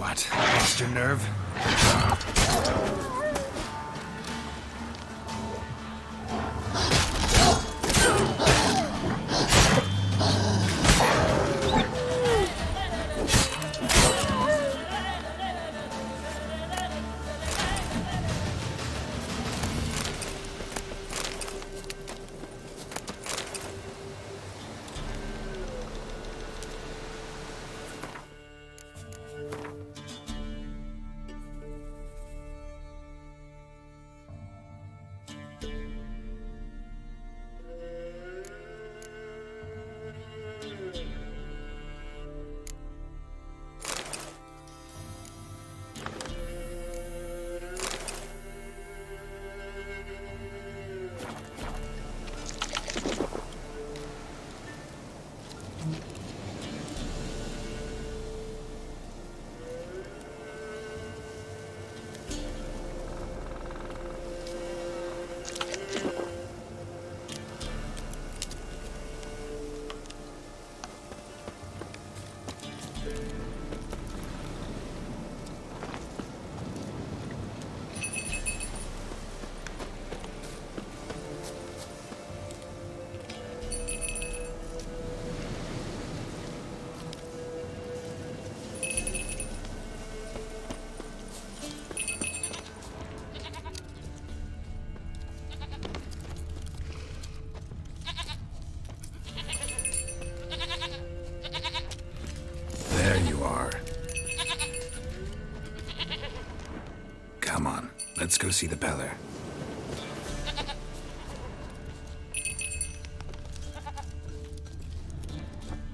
What? Lost your nerve? There you are. Come on, let's go see the Peller.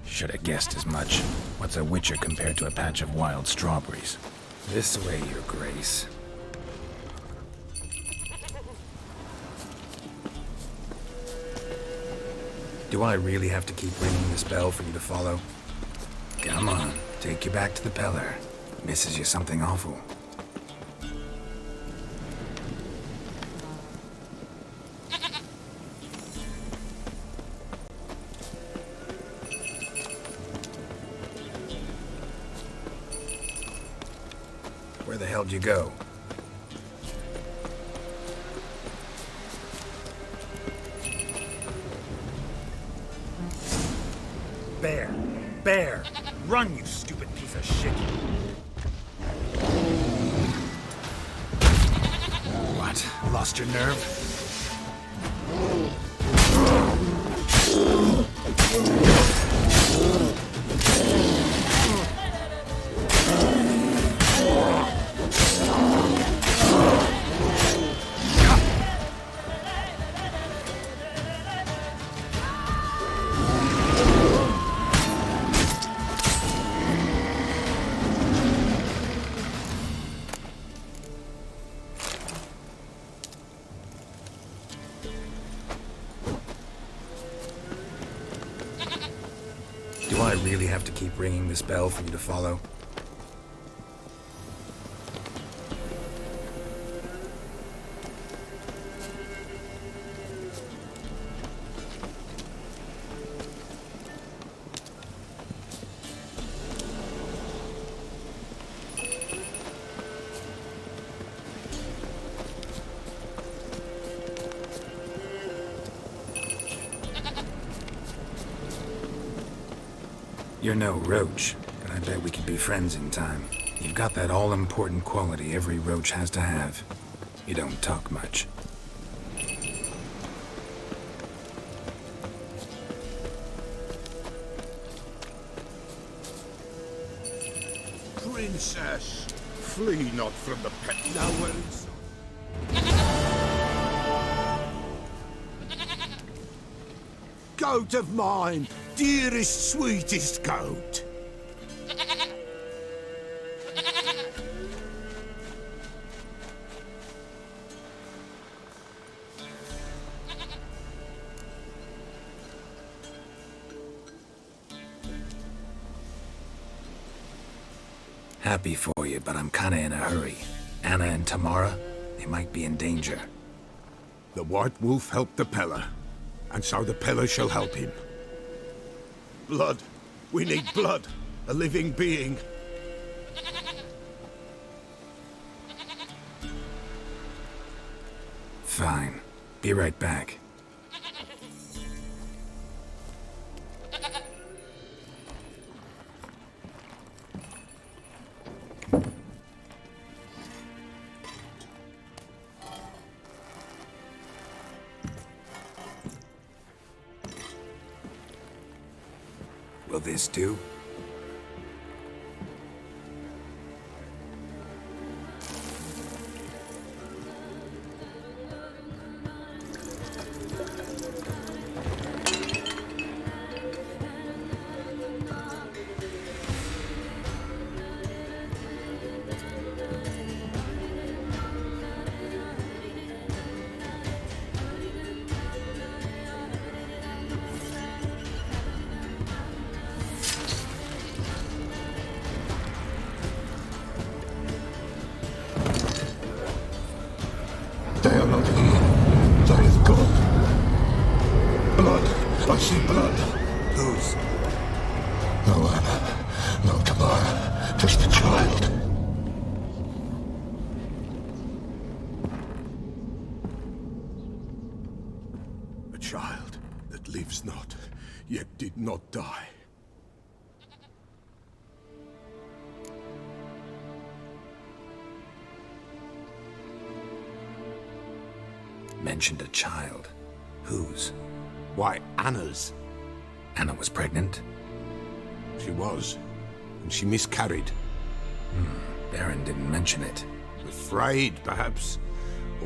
Should have guessed as much. What's a witcher compared to a patch of wild strawberries? This way, Your Grace. Do I really have to keep ringing this bell for you to follow? Come on, take you back to the Peller. Misses you something awful. Where the hell did you go? Bear! Bear! Run, you stupid piece of shit! What? Lost your nerve? Do I really have to keep ringing this bell for you to follow? You're no roach, but I bet we could be friends in time. You've got that all-important quality every roach has to have. You don't talk much. Princess, flee not from the pet nowels. Goat of mine, dearest, sweetest goat. Happy for you, but I'm kinda in a hurry. Anna and Tamara, they might be in danger. The White Wolf helped the Peller, and so the Peller shall help him. Blood. We need blood. A living being. Fine. Be right back. Will this do? They are not here. That is God. Blood. I see blood. Whose? No Anna. No Tamara. Just the child. A child that lives not, yet did not die. Mentioned a child. Whose? Why, Anna's. Anna was pregnant? She was, and she miscarried. Baron didn't mention it. Afraid, perhaps,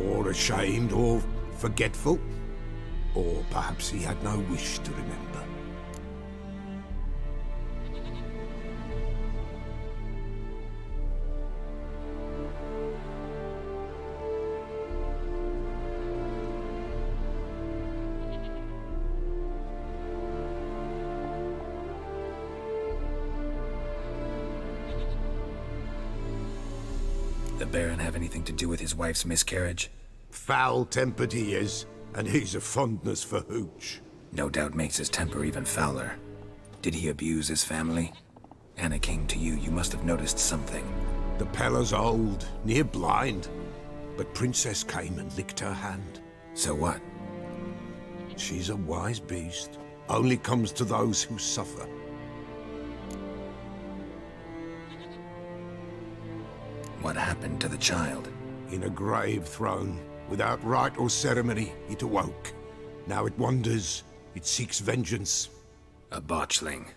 or ashamed, or forgetful. Or perhaps he had no wish to remember. The Baron have anything to do with his wife's miscarriage? Foul-tempered he is, and he's a fondness for hooch. No doubt makes his temper even fouler. Did he abuse his family? Anna came to you. You must have noticed something. The Pella's old, near blind, but Princess came and licked her hand. So what? She's a wise beast. Only comes to those who suffer. What happened to the child? In a grave thrown, without rite or ceremony, it awoke. Now it wanders, it seeks vengeance. A botchling.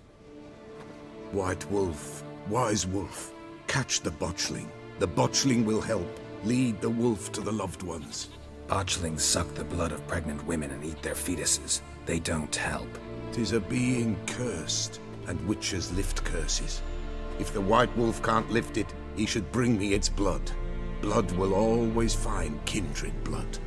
White wolf, wise wolf, catch the botchling. The botchling will help, lead the wolf to the loved ones. Botchlings suck the blood of pregnant women and eat their fetuses. They don't help. 'Tis a being cursed, and witches lift curses. If the white wolf can't lift it, he should bring me its blood. Blood will always find kindred blood.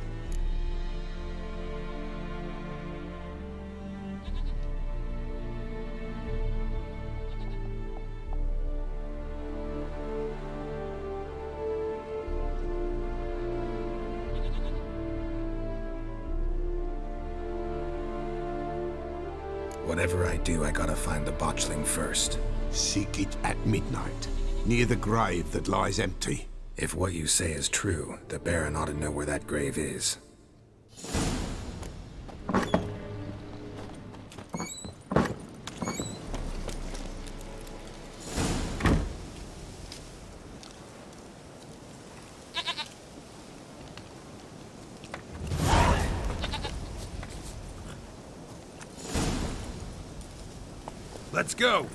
Whatever I do, I gotta find the botchling first. Seek it at midnight, near the grave that lies empty. If what you say is true, the Baron ought to know where that grave is. Let's go!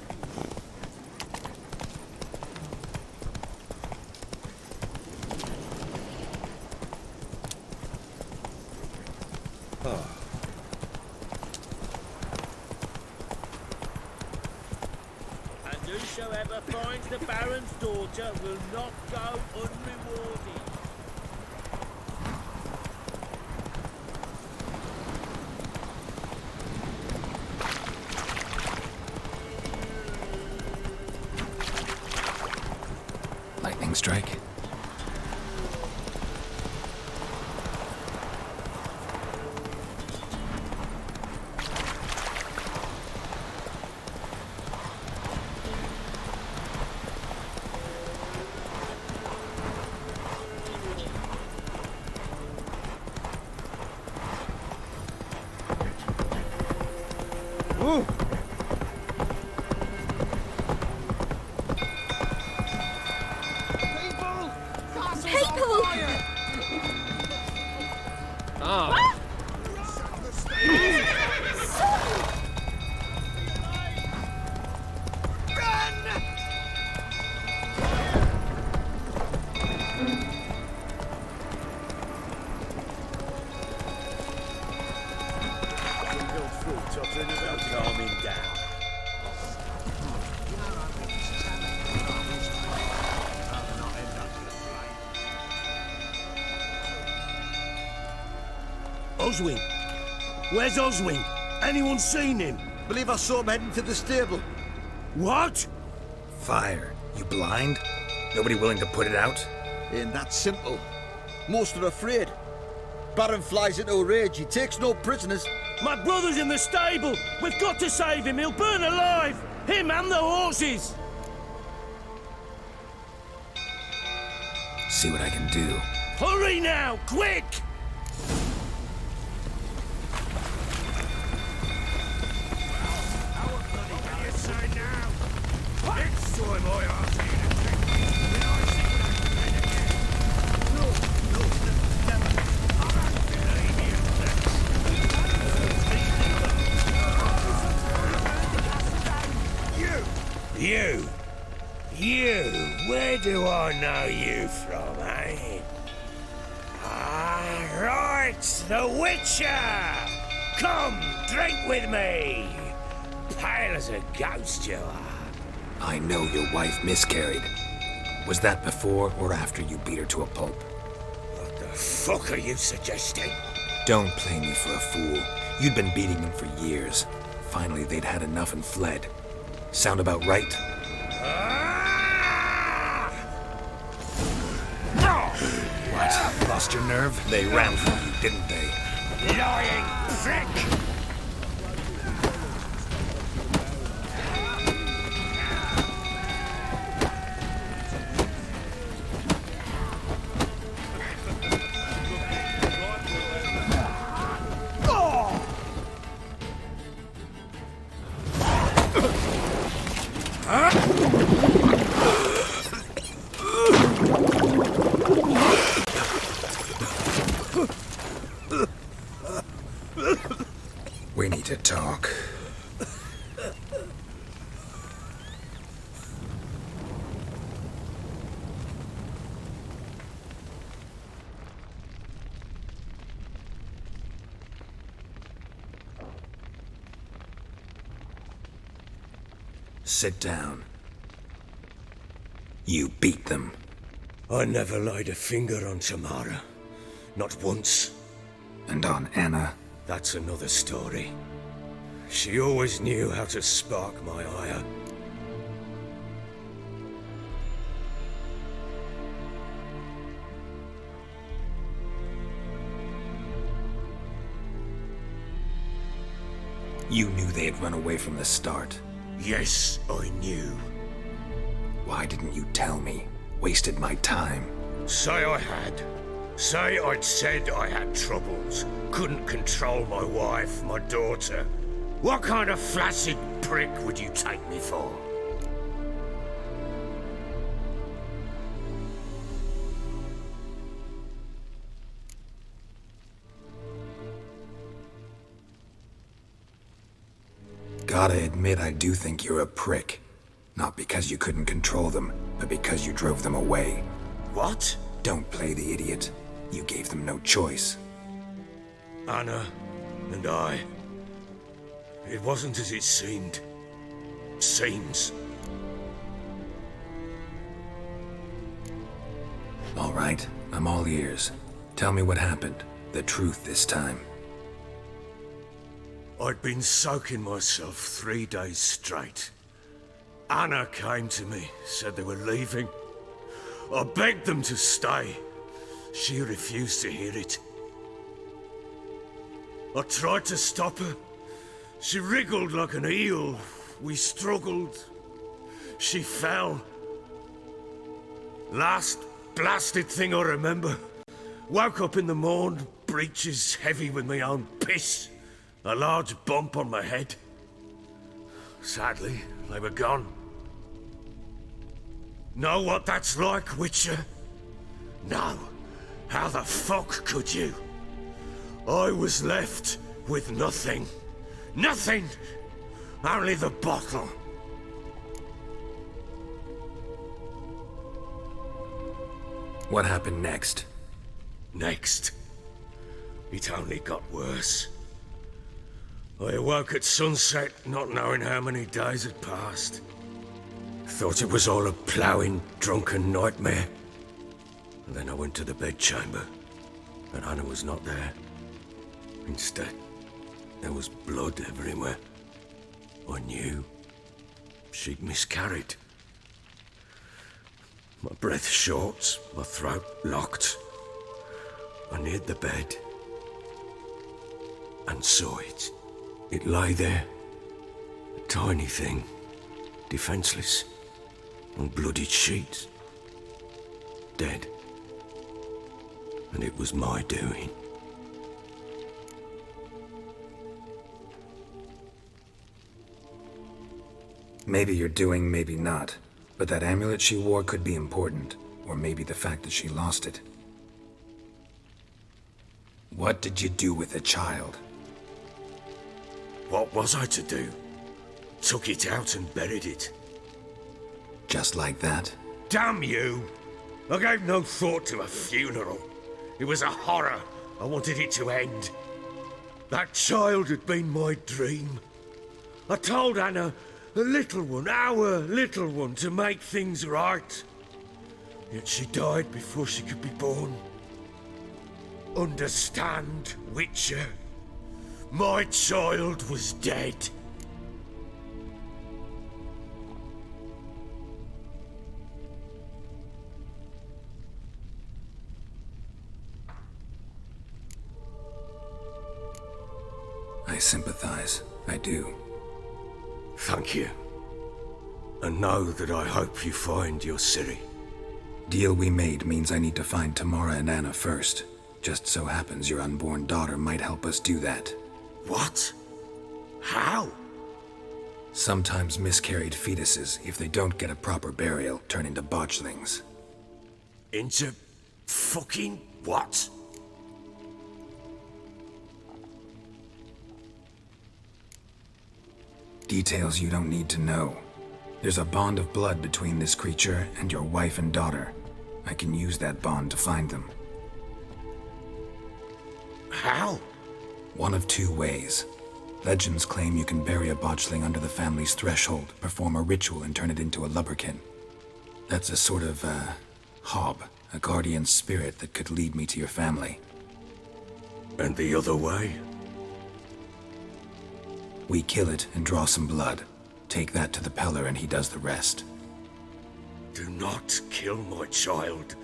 And whosoever finds the Baron's daughter will not go unrewarded. Lightning strike? People! Calming down. Oswin? Where's Oswin? Anyone seen him? Believe I saw him heading to the stable. What? Fire. You blind? Nobody willing to put it out? Ain't that simple. Most are afraid. Baron flies into a rage. He takes no prisoners. My brother's in the stable. We've got to save him. He'll burn alive. Him and the horses. See what I can do. Hurry now, quick! You, where do I know you from, eh? Ah, right, the Witcher! Come, drink with me! Pale as a ghost you are. I know your wife miscarried. Was that before or after you beat her to a pulp? What the fuck are you suggesting? Don't play me for a fool. You'd been beating them for years. Finally, they'd had enough and fled. Sound about right? What? Lost your nerve? They ran from you, didn't they? Lying prick! We need to talk. Sit down. You beat them. I never laid a finger on Tamara. Not once. And on Anna. That's another story. She always knew how to spark my ire. You knew they had run away from the start. Yes, I knew. Why didn't you tell me? Wasted my time. Say I had. Say I'd said I had troubles. Couldn't control my wife, my daughter. What kind of flaccid prick would you take me for? Gotta admit, I do think you're a prick. Not because you couldn't control them, but because you drove them away. What? Don't play the idiot. You gave them no choice. Anna and I. It wasn't as it seemed. Seems. All right, I'm all ears. Tell me what happened. The truth this time. I'd been soaking myself 3 days straight. Anna came to me, said they were leaving. I begged them to stay. She refused to hear it. I tried to stop her. She wriggled like an eel. We struggled. She fell. Last blasted thing I remember. Woke up in the morn, breeches heavy with my own piss. A large bump on my head. Sadly, they were gone. Know what that's like, Witcher? No. How the fuck could you? I was left with nothing. Nothing! Only the bottle. What happened next? Next, it only got worse. I awoke at sunset, not knowing how many days had passed. Thought it was all a ploughing, drunken nightmare. And then I went to the bedchamber, and Anna was not there. Instead, there was blood everywhere. I knew she'd miscarried. My breath short, my throat locked. I neared the bed and saw it. It lay there, a tiny thing, defenseless, on bloodied sheets, dead. And it was my doing. Maybe you're doing, maybe not. But that amulet she wore could be important. Or maybe the fact that she lost it. What did you do with the child? What was I to do? Took it out and buried it. Just like that? Damn you! I gave no thought to a funeral. It was a horror. I wanted it to end. That child had been my dream. I told Anna, the little one, our little one, to make things right. Yet she died before she could be born. Understand, Witcher? My child was dead. I sympathize. I do. Thank you. And know that I hope you find your Ciri. Deal we made means I need to find Tamara and Anna first. Just so happens your unborn daughter might help us do that. What? How? Sometimes miscarried fetuses, if they don't get a proper burial, turn into botchlings. Into fucking what? Details you don't need to know. There's a bond of blood between this creature and your wife and daughter. I can use that bond to find them. How? One of two ways. Legends claim you can bury a botchling under the family's threshold, perform a ritual, and turn it into a lubberkin. That's a sort of, hob, a guardian spirit that could lead me to your family. And the other way? We kill it and draw some blood. Take that to the Peller and he does the rest. Do not kill my child.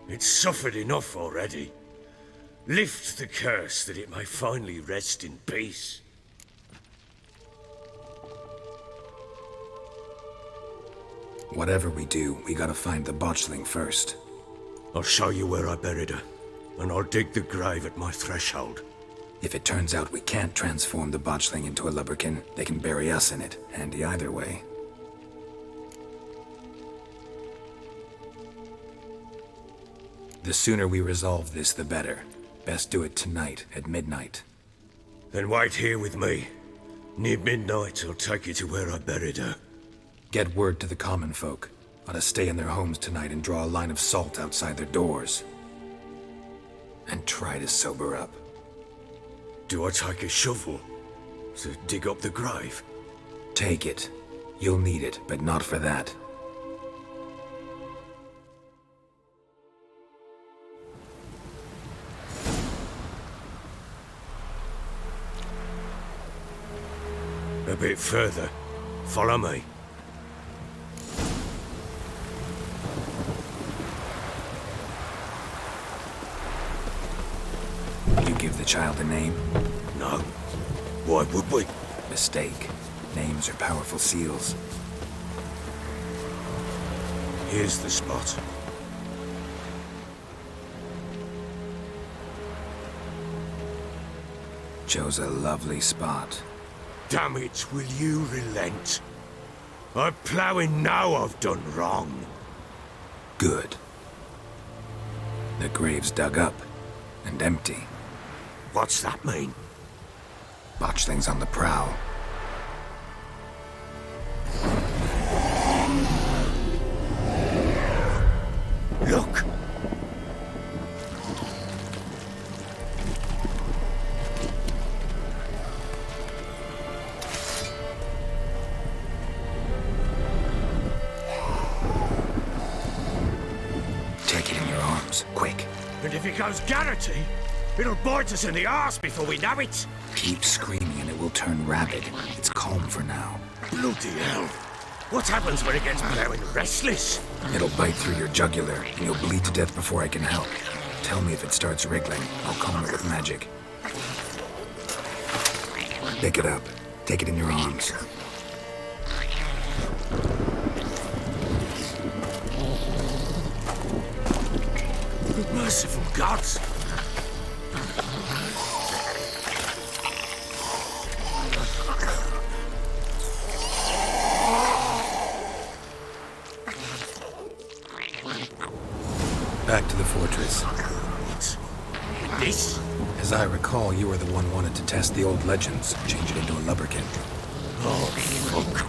It's suffered enough already. Lift the curse that it may finally rest in peace. Whatever we do, we gotta find the botchling first. I'll show you where I buried her, and I'll dig the grave at my threshold. If it turns out we can't transform the botchling into a lubberkin, they can bury us in it. Handy either way. The sooner we resolve this, the better. Best do it tonight, at midnight. Then wait here with me. Near midnight, I'll take you to where I buried her. Get word to the common folk. Ought to stay in their homes tonight and draw a line of salt outside their doors. And try to sober up. Do I take a shovel to dig up the grave? Take it. You'll need it, but not for that. A bit further. Follow me. You give the child a name? No. Why would we? Mistake. Names are powerful seals. Here's the spot. Chose a lovely spot. damn it, will you relent? I'm ploughing now I've done wrong. Good. The grave's dug up and empty. What's that mean? Botchling's on the prowl. Look! Take it in your arms, quick. And if it goes Garrity, it'll bite us in the arse before we know it. Keep screaming and it will turn rabid. It's calm for now. Bloody hell. What happens when it gets blowing restless? It'll bite through your jugular and you'll bleed to death before I can help. Tell me if it starts wriggling. I'll calm it with magic. Pick it up. Take it in your arms. Merciful gods! Back to the fortress. What? This? As I recall, you were the one wanted to test the old legends, change it into a lubberkin. Oh, fuck.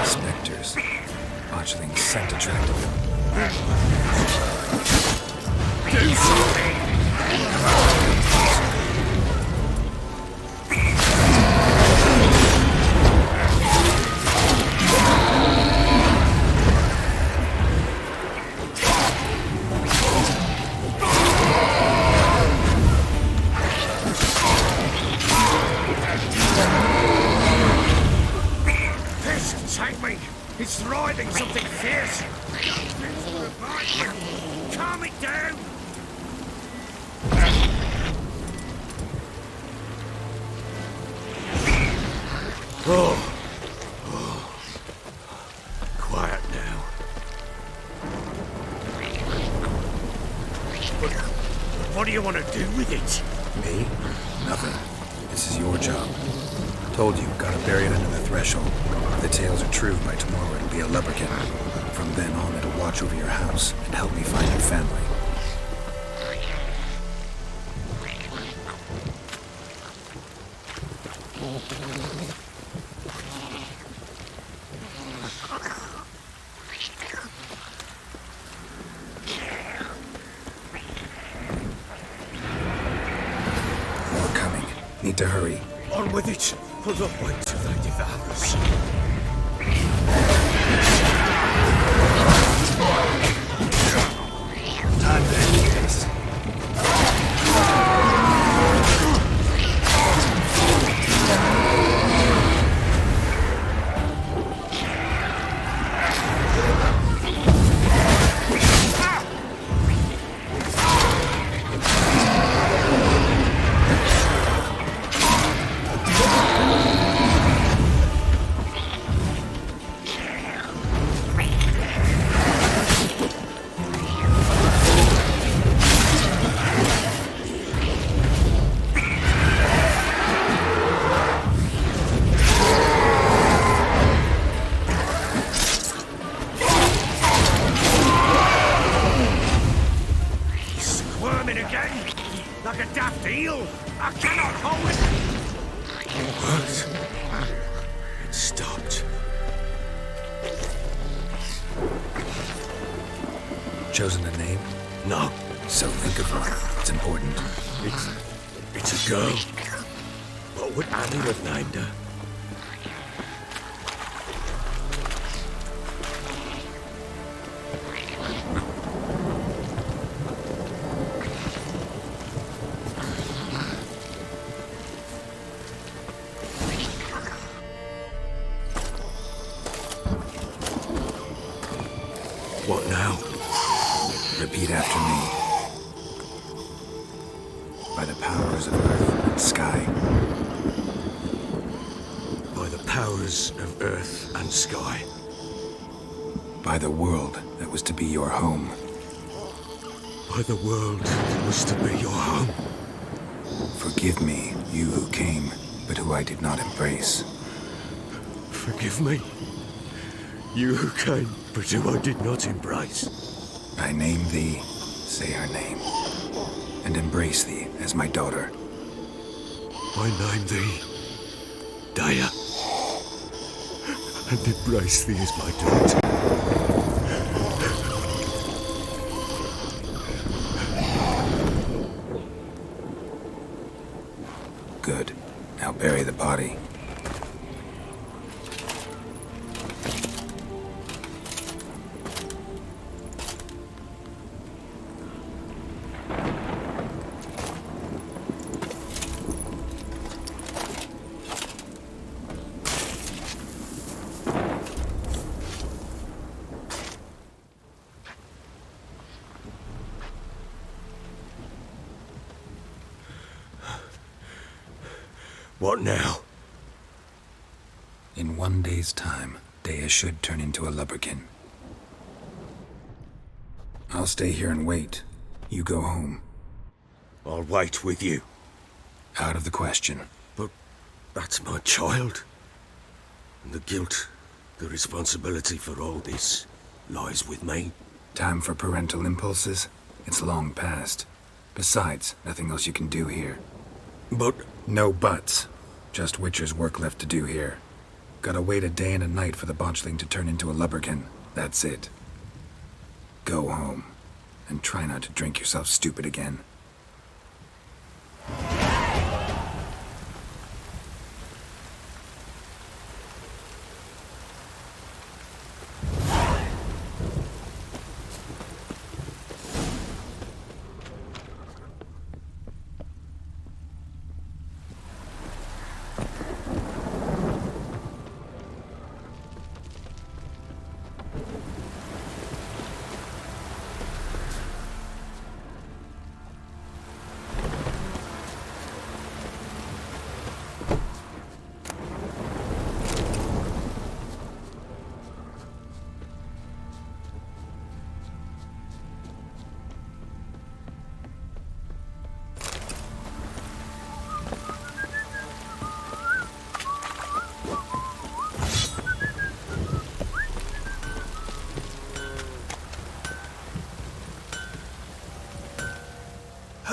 Spectres. Botchling's scent attracted them. Do something! Take me! It's writhing something fierce! Calm it down! Oh. Quiet now. But what do you want to do with it? Me? Nothing. This is your job. Told you, gotta bury it under the threshold. If the tales are true, by tomorrow it'll be a lubberkin. From then on, it'll watch over your house and help me find your family. More coming. Need to hurry. On with it! Or they'll wait till they devour us. Time to end this. Like a daft eel! I cannot hold it! What? It stopped. Chosen a name? No. So think of one. It's important. It's a girl. But What would Annie have named her? What now? Repeat after me. By the powers of earth and sky. By the powers of earth and sky. By the world that was to be your home. By the world that was to be your home. Forgive me, you who came, but who I did not embrace. Forgive me. You who came, but who I did not embrace. I name thee, say her name, and embrace thee as my daughter. I name thee, Daya, and embrace thee as my daughter. Good. Now bury the body. What now? In 1 day's time, Dea should turn into a lubberkin. I'll stay here and wait. You go home. I'll wait with you. Out of the question. But that's my child. And the guilt, the responsibility for all this lies with me. Time for parental impulses? It's long past. Besides, nothing else you can do here. But No buts. Just Witcher's work left to do here. Gotta wait a day and a night for the botchling to turn into a lubberkin. That's it. Go home. And try not to drink yourself stupid again.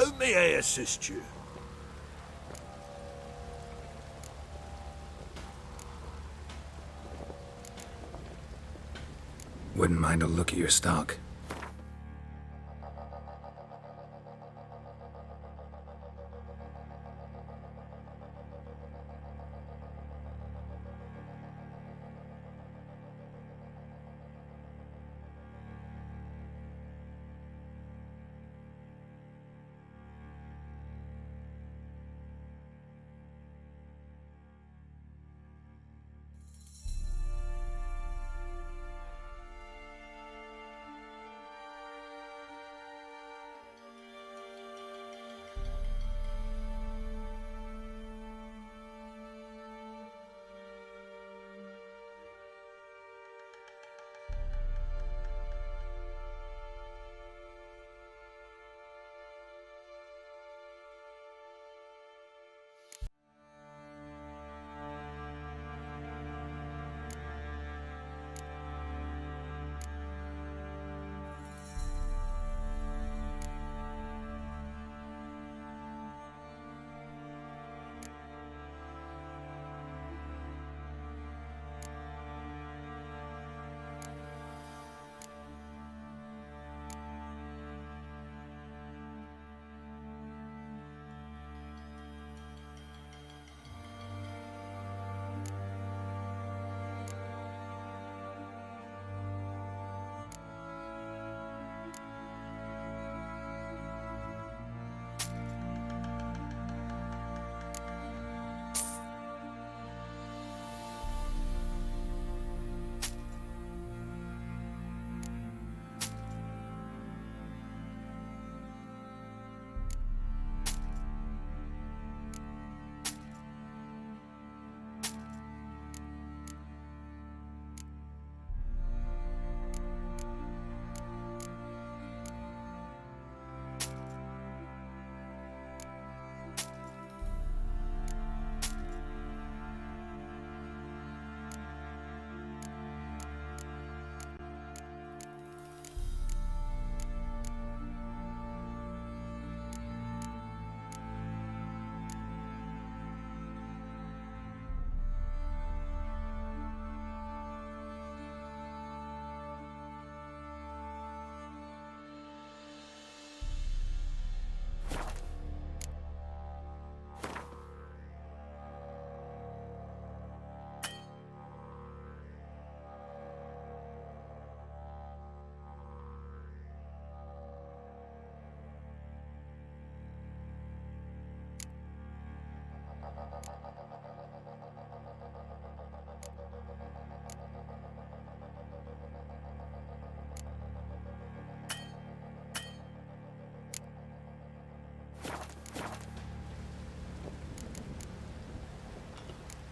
how may I assist you? Wouldn't mind a look at your stock.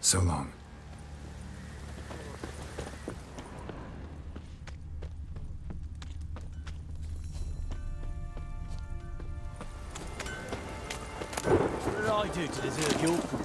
So long. What did I do to deserve your company?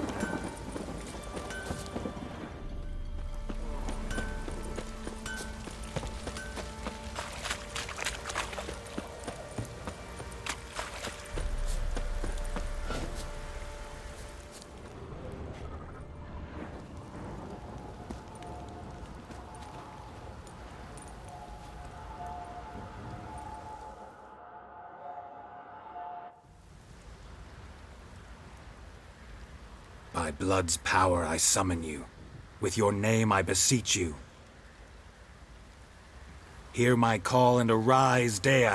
By blood's power I summon you. With your name I beseech you. Hear my call and arise, Dea.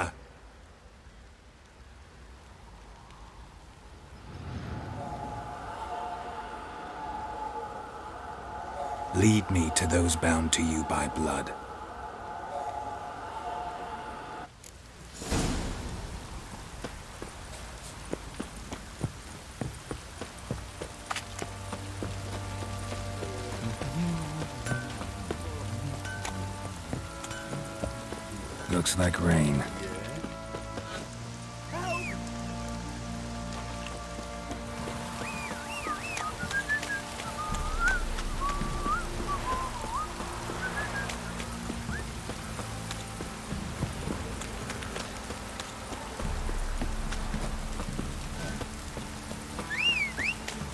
Lead me to those bound to you by blood. Looks like rain.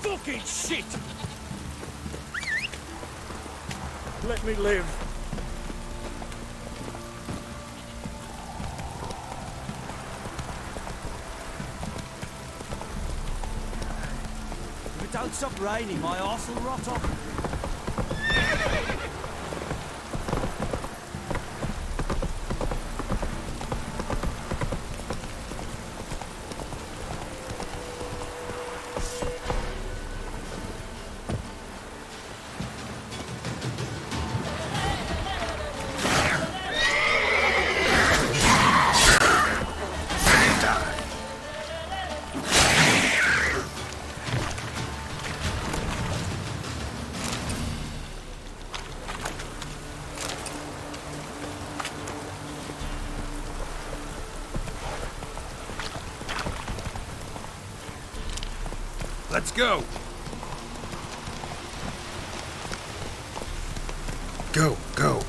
Fucking shit! Let me live. If it don't stop raining, my arse will rot off. Let's go! Go, go!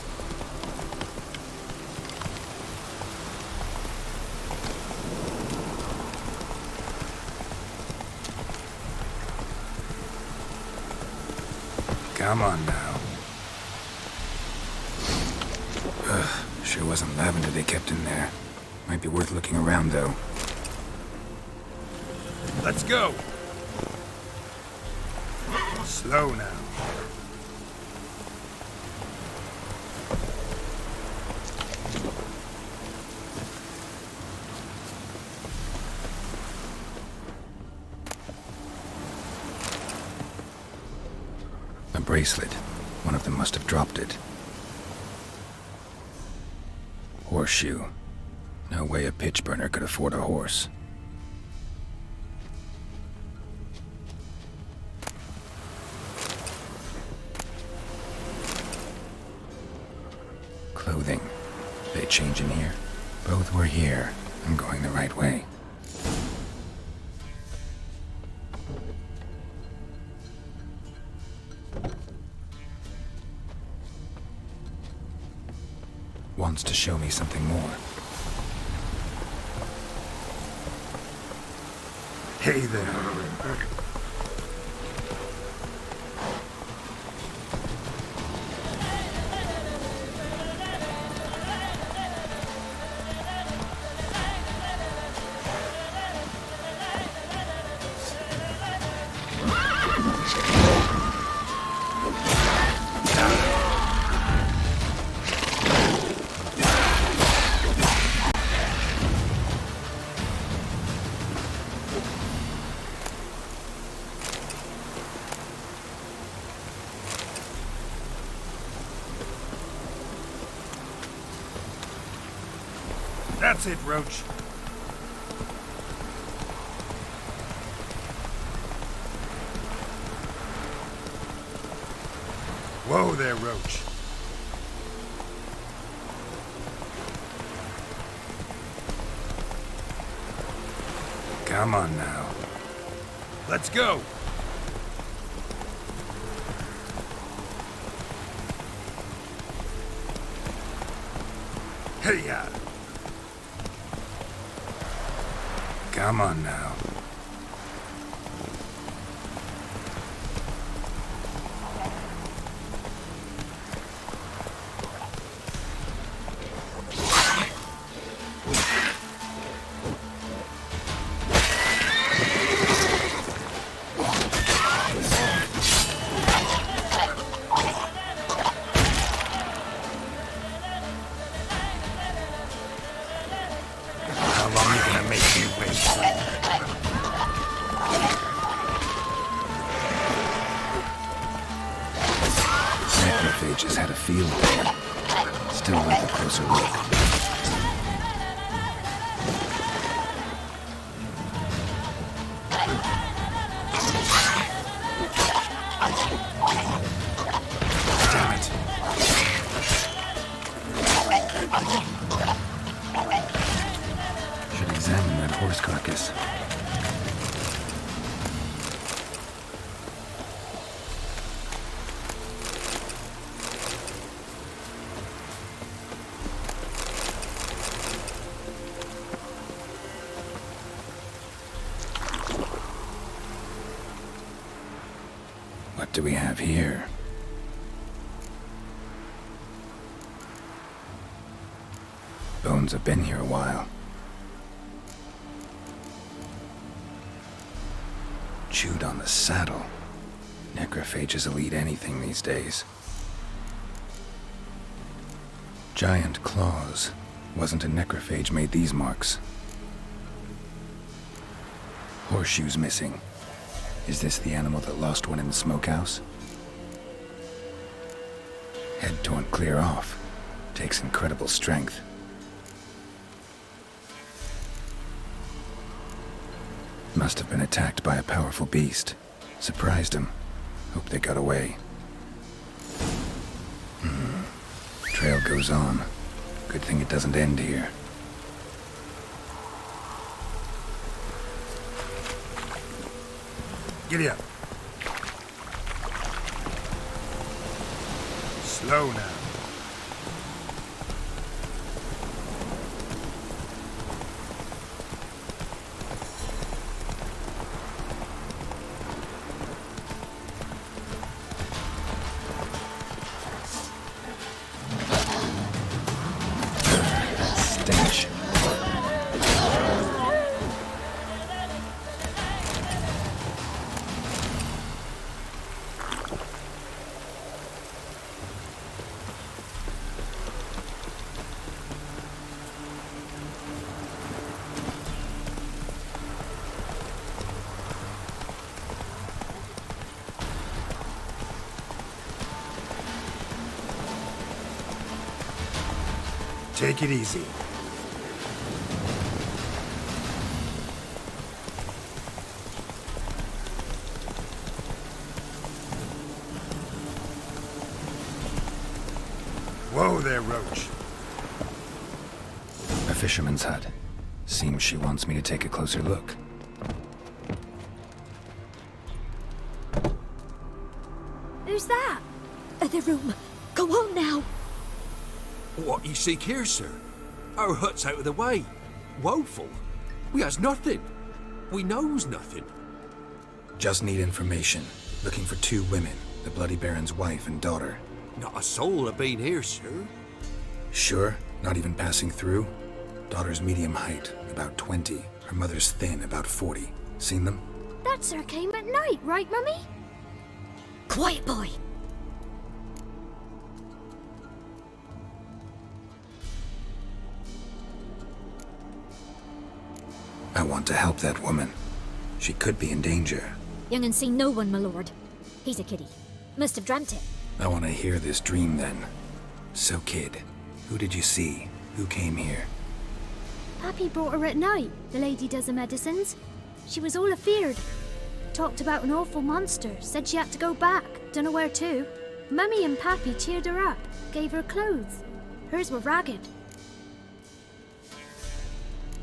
Come on now. Sure wasn't lavender they kept in there. Might be worth looking around, though. Let's go! Slow now. A bracelet. One of them must have dropped it. Horseshoe. No way a pitch burner could afford a horse. Clothing. They change in here? Both were here. I'm going the right way. Wants to show me something more. Hey there. That's it, Roach. Whoa there, Roach. Come on now. Let's go! Hey-ya! Come on now. How long you gonna make me wait? Necrophages had a field day. Still worth a closer look. Damn it. Should examine that horse carcass. What do we have here? Bones have been here a while. Chewed on the saddle. Necrophages will eat anything these days. Giant claws. Wasn't a necrophage made these marks. Horseshoes missing. Is this the animal that lost one in the smokehouse? Head torn clear off. Takes incredible strength. Must have been attacked by a powerful beast. Surprised him. Hope they got away. Trail goes on. Good thing it doesn't end here. Giddy up. Slow now. Stench. Take it easy. Whoa there, Roach. A fisherman's hut. Seems she wants me to take a closer look. Who's that? The room. Go on now. What you seek here, sir? Our hut's out of the way. Woeful. We has nothing. We knows nothing. Just need information. Looking for two women. The Bloody Baron's wife and daughter. Not a soul have been here, sir. Sure? Not even passing through? Daughter's medium height, about 20. Her mother's thin, about 40. Seen them? That sir came at night, right, Mummy? Quiet, boy. I want to help that woman. She could be in danger. Young and seen no one, my lord. He's a kiddie. Must have dreamt it. I want to hear this dream then. So, kid, who did you see? Who came here? Pappy brought her at night. The lady does the medicines. She was all afeared. Talked about an awful monster. Said she had to go back. Dunno where to. Mummy and Pappy cheered her up, gave her clothes. Hers were ragged.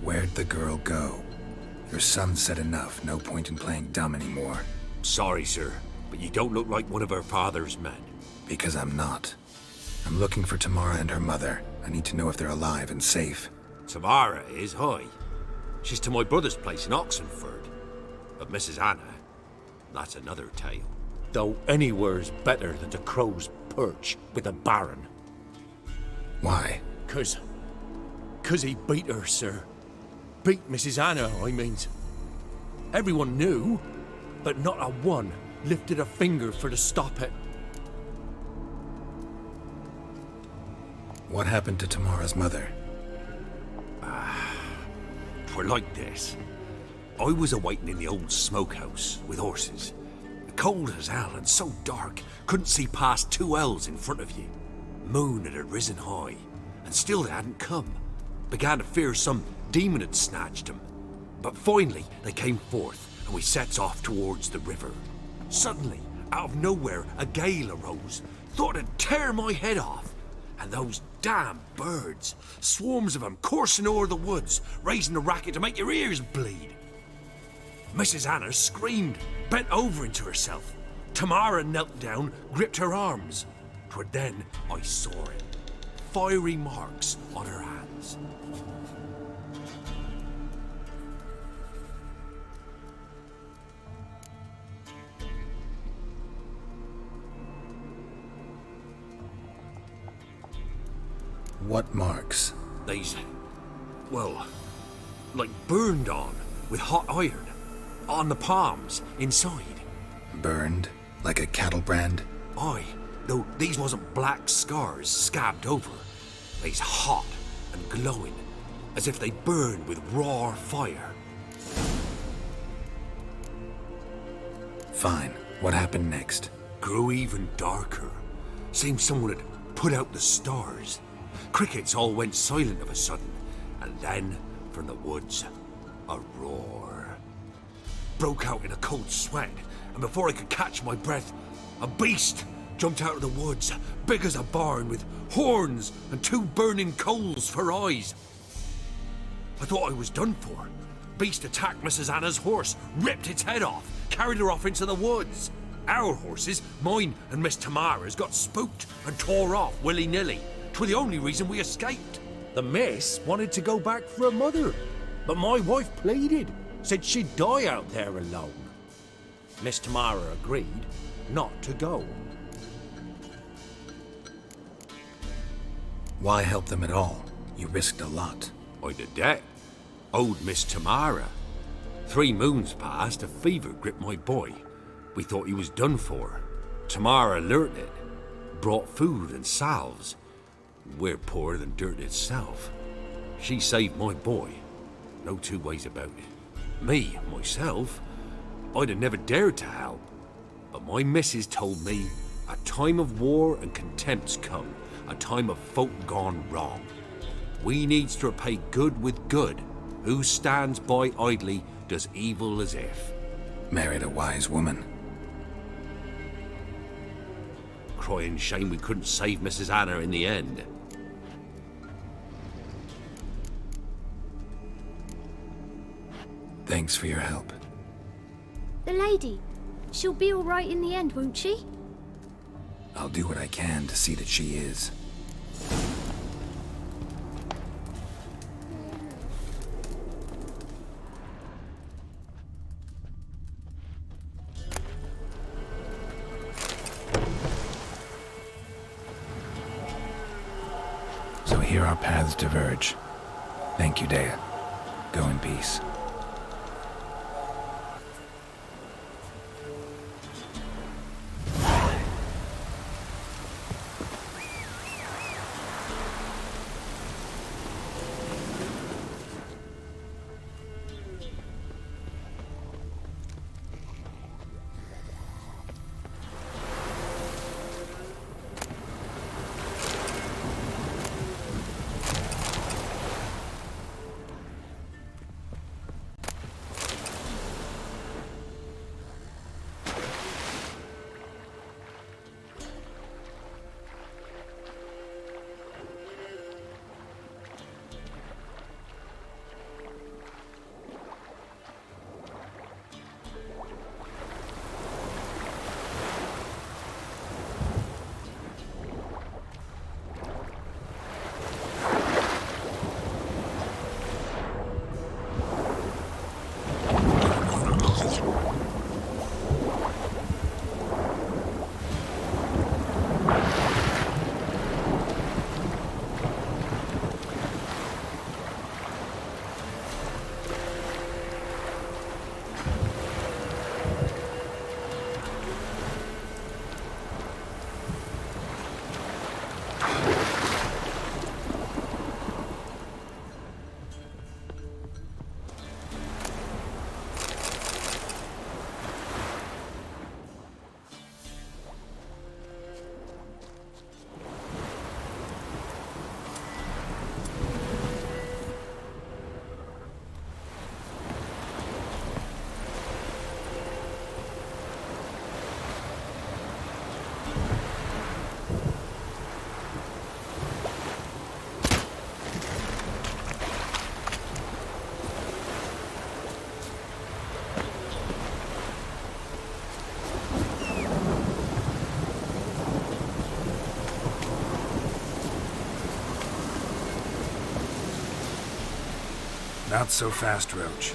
Where'd the girl go? Your son said enough. No point in playing dumb anymore. Sorry, sir, but you don't look like one of her father's men. Because I'm not. I'm looking for Tamara and her mother. I need to know if they're alive and safe. Tamara is, hi. She's to my brother's place in Oxenford. But Mrs. Anna, that's another tale. Though anywhere's better than the Crow's Perch with a baron. Why? 'Cause he beat her, sir. Beat Mrs. Anna, I means. Everyone knew, but not a one lifted a finger for to stop it. What happened to Tamara's mother? Twere like this. I was awaiting in the old smokehouse with horses. Cold as hell and so dark, couldn't see past 2 ells in front of you. Moon had risen high, and still they hadn't come. Began to fear some demon had snatched them. But finally they came forth, and we sets off towards the river. Suddenly, out of nowhere, a gale arose. Thought it'd tear my head off. And those damn birds, swarms of them coursing o'er the woods, raising a racket to make your ears bleed. Mrs. Anna screamed, bent over into herself. Tamara knelt down, gripped her arms. 'Twere then I saw it. Fiery marks on her hands. What marks? They's, well, like burned on with hot iron. On the palms, inside. Burned? Like a cattle brand? Aye, though these wasn't black scars scabbed over. They's hot and glowing, as if they burned with raw fire. Fine. What happened next? Grew even darker. Seemed someone had put out the stars. Crickets all went silent of a sudden, and then, from the woods, a roar. Broke out in a cold sweat, and before I could catch my breath, a beast jumped out of the woods, big as a barn, with horns and 2 burning coals for eyes. I thought I was done for. Beast attacked Mrs. Anna's horse, ripped its head off, carried her off into the woods. Our horses, mine and Miss Tamara's, got spooked and tore off willy-nilly. 'Twere the only reason we escaped. The miss wanted to go back for her mother, but my wife pleaded, said she'd die out there alone. Miss Tamara agreed not to go. Why help them at all? You risked a lot. I'd a debt. Owed Miss Tamara. 3 moons passed, a fever gripped my boy. We thought he was done for. Tamara learnt it. Brought food and salves. We're poorer than dirt itself. She saved my boy. No 2 ways about it. Me, myself, I'd have never dared to help. But my missus told me a time of war and contempt's come, a time of folk gone wrong. We needs to repay good with good. Who stands by idly does evil as if. Married a wise woman. Crying shame we couldn't save Mrs. Anna in the end. Thanks for your help. The lady, she'll be all right in the end, won't she? I'll do what I can to see that she is. So here our paths diverge. Thank you, Dea. Go in peace. Not so fast, Roach.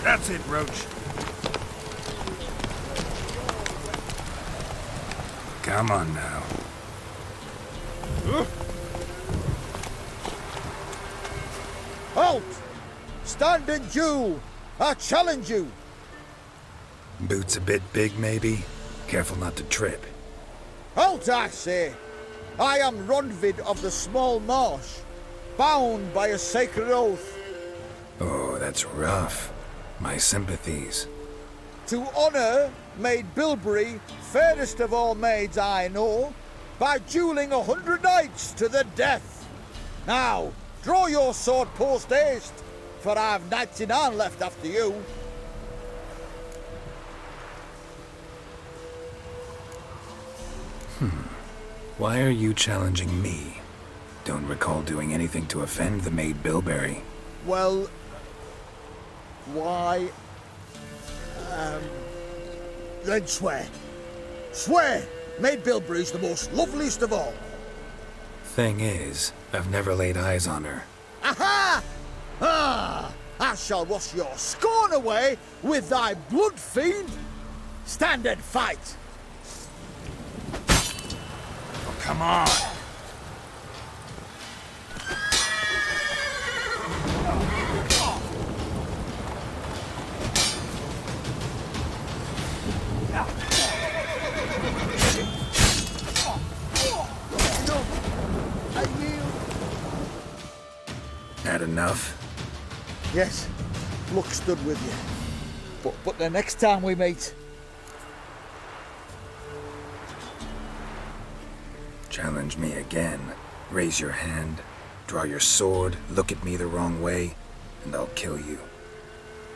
That's it, Roach. Come on now. Halt! Stand and duel! I challenge you! Boots a bit big, maybe? Careful not to trip. Halt, I say! I am Ronvid of the Small Marsh, bound by a sacred oath. Oh, that's rough. My sympathies. To honour Maid Bilberry, fairest of all maids I know, by duelling 100 knights to the death. Now, draw your sword post haste, for I've knights in hand left after you. Why are you challenging me? Don't recall doing anything to offend the Maid Bilberry. Well, why? Then swear. Swear! Maid Bilberry's the most loveliest of all. Thing is, I've never laid eyes on her. Aha! Ah! I shall wash your scorn away with thy blood, fiend! Stand and fight! Oh, come on! Had enough? Yes, luck stood with you. But the next time we meet... Challenge me again. Raise your hand, draw your sword, look at me the wrong way, and I'll kill you.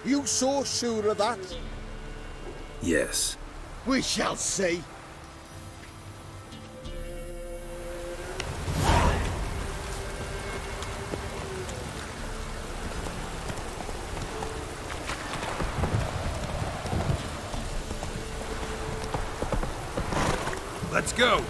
You so sure of that? Yes. We shall see. Let's go!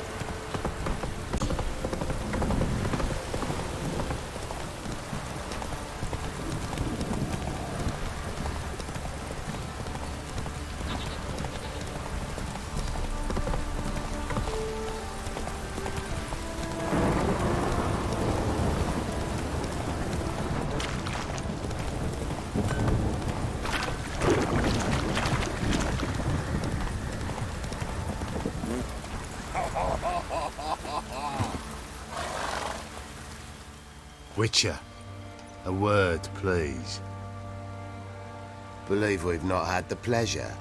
Witcher, a word, please. Believe we've not had the pleasure.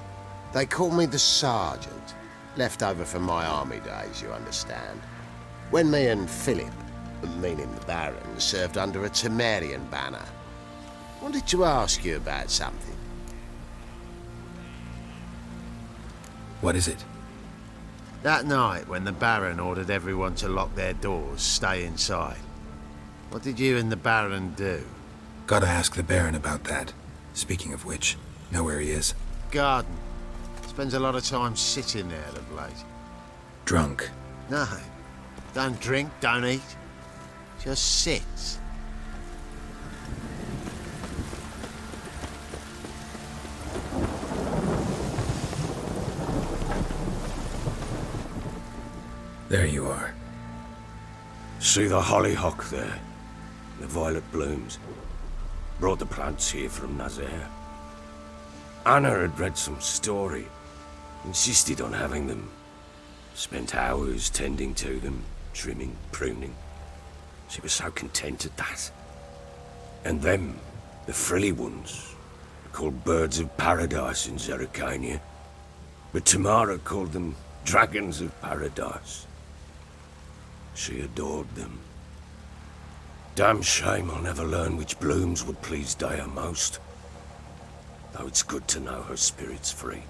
They call me the Sergeant. Left over from my army days, you understand. When me and Philip, meaning the Baron, served under a Temerian banner. Wanted to ask you about something. What is it? That night when the Baron ordered everyone to lock their doors, stay inside. What did you and the Baron do? Gotta ask the Baron about that. Speaking of which, know where he is? Garden. Spends a lot of time sitting there of late. Drunk. No. Don't drink, don't eat. Just sits. There you are. See the hollyhock there? The violet blooms. Brought the plants here from Nazaire. Anna had read some story. Insisted on having them. Spent hours tending to them, trimming, pruning. She was so content at that. And them, the frilly ones, called birds of paradise in Zerrikania. But Tamara called them dragons of paradise. She adored them. Damn shame I'll never learn which blooms would please Daya most. Though it's good to know her spirit's free.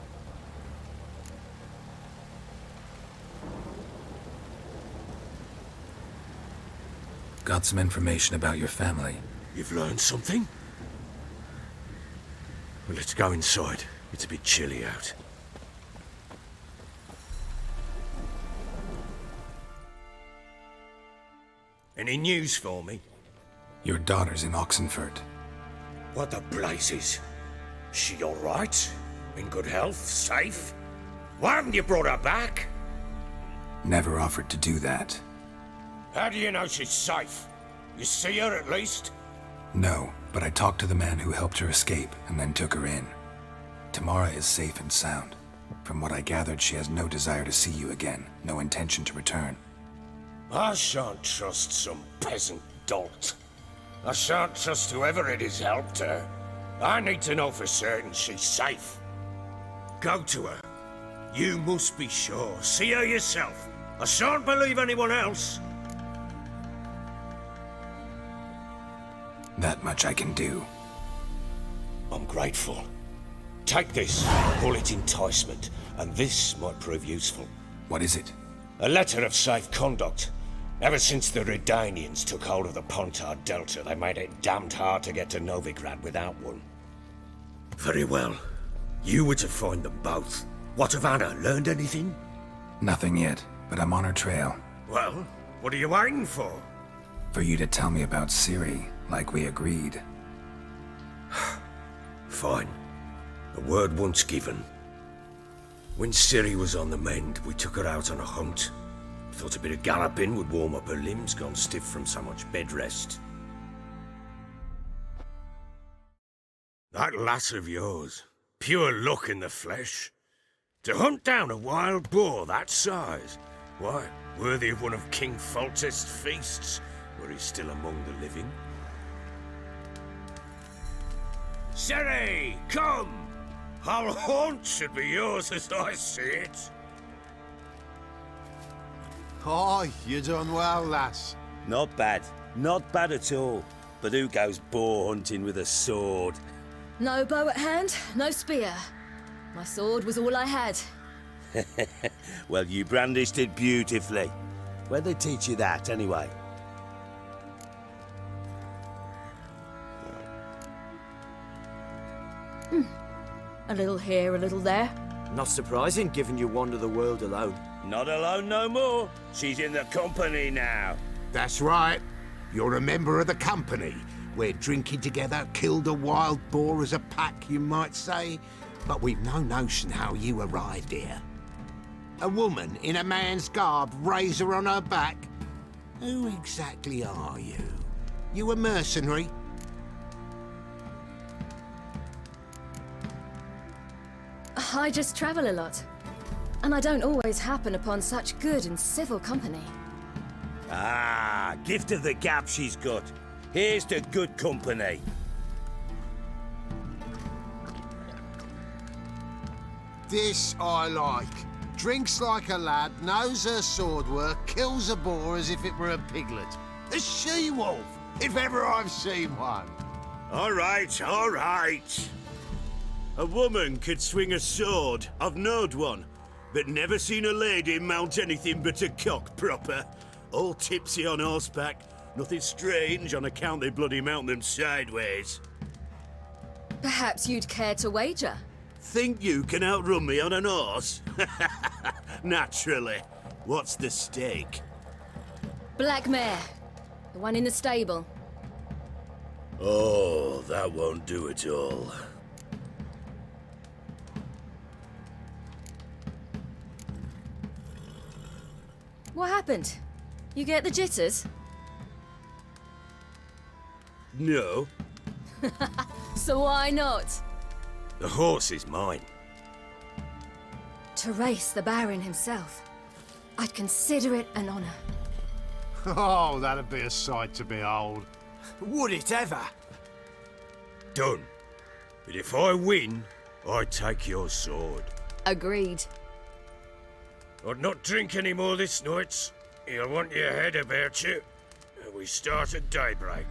Got some information about your family. You've learned something? Well, let's go inside. It's a bit chilly out. Any news for me? Your daughter's in Oxenfurt. What the blazes? She all right? In good health? Safe? Why haven't you brought her back? Never offered to do that. How do you know she's safe? You see her at least? No, but I talked to the man who helped her escape and then took her in. Tamara is safe and sound. From what I gathered, she has no desire to see you again, no intention to return. I shan't trust some peasant dolt. I shan't trust whoever it is helped her. I need to know for certain she's safe. Go to her. You must be sure. See her yourself. I shan't believe anyone else. That much I can do. I'm grateful. Take this. Call it enticement. And this might prove useful. What is it? A letter of safe conduct. Ever since the Redanians took hold of the Pontard Delta, they made it damned hard to get to Novigrad without one. Very well. You were to find them both. What of Anna? Learned anything? Nothing yet, but I'm on her trail. Well, what are you waiting for? For you to tell me about Ciri, like we agreed. Fine. The word once given. When Ciri was on the mend, we took her out on a hunt. Thought a bit of galloping would warm up her limbs, gone stiff from so much bed rest. That lass of yours, pure luck in the flesh. To hunt down a wild boar that size, why, worthy of one of King Foltest's feasts, were he still among the living. Ciri, come! Our haunt should be yours as I see it. Oh, you done well, lass. Not bad. Not bad at all. But who goes boar hunting with a sword? No bow at hand, no spear. My sword was all I had. Well, you brandished it beautifully. Where'd they teach you that, anyway? A little here, a little there. Not surprising, given you wander the world alone. Not alone no more. She's in the company now. That's right. You're a member of the company. We're drinking together, killed a wild boar as a pack, you might say. But we've no notion how you arrived here. A woman in a man's garb, razor on her back. Who exactly are you? You a mercenary? I just travel a lot. And I don't always happen upon such good and civil company. Ah, gift of the gab she's got. Here's to good company. This I like. Drinks like a lad, knows her sword work, kills a boar as if it were a piglet. A she-wolf, if ever I've seen one. All right, all right. A woman could swing a sword. I've knowed one. But never seen a lady mount anything but a cock proper. All tipsy on horseback. Nothing strange on account they bloody mount them sideways. Perhaps you'd care to wager? Think you can outrun me on an horse? Naturally. What's the stake? Black mare. The one in the stable. Oh, that won't do it all. What happened? You get the jitters? No. So why not? The horse is mine. To race the Baron himself. I'd consider it an honor. Oh, that'd be a sight to behold. Would it ever? Done. But if I win, I take your sword. Agreed. I'd not drink any more this night. You'll want your head about you. And we start at daybreak.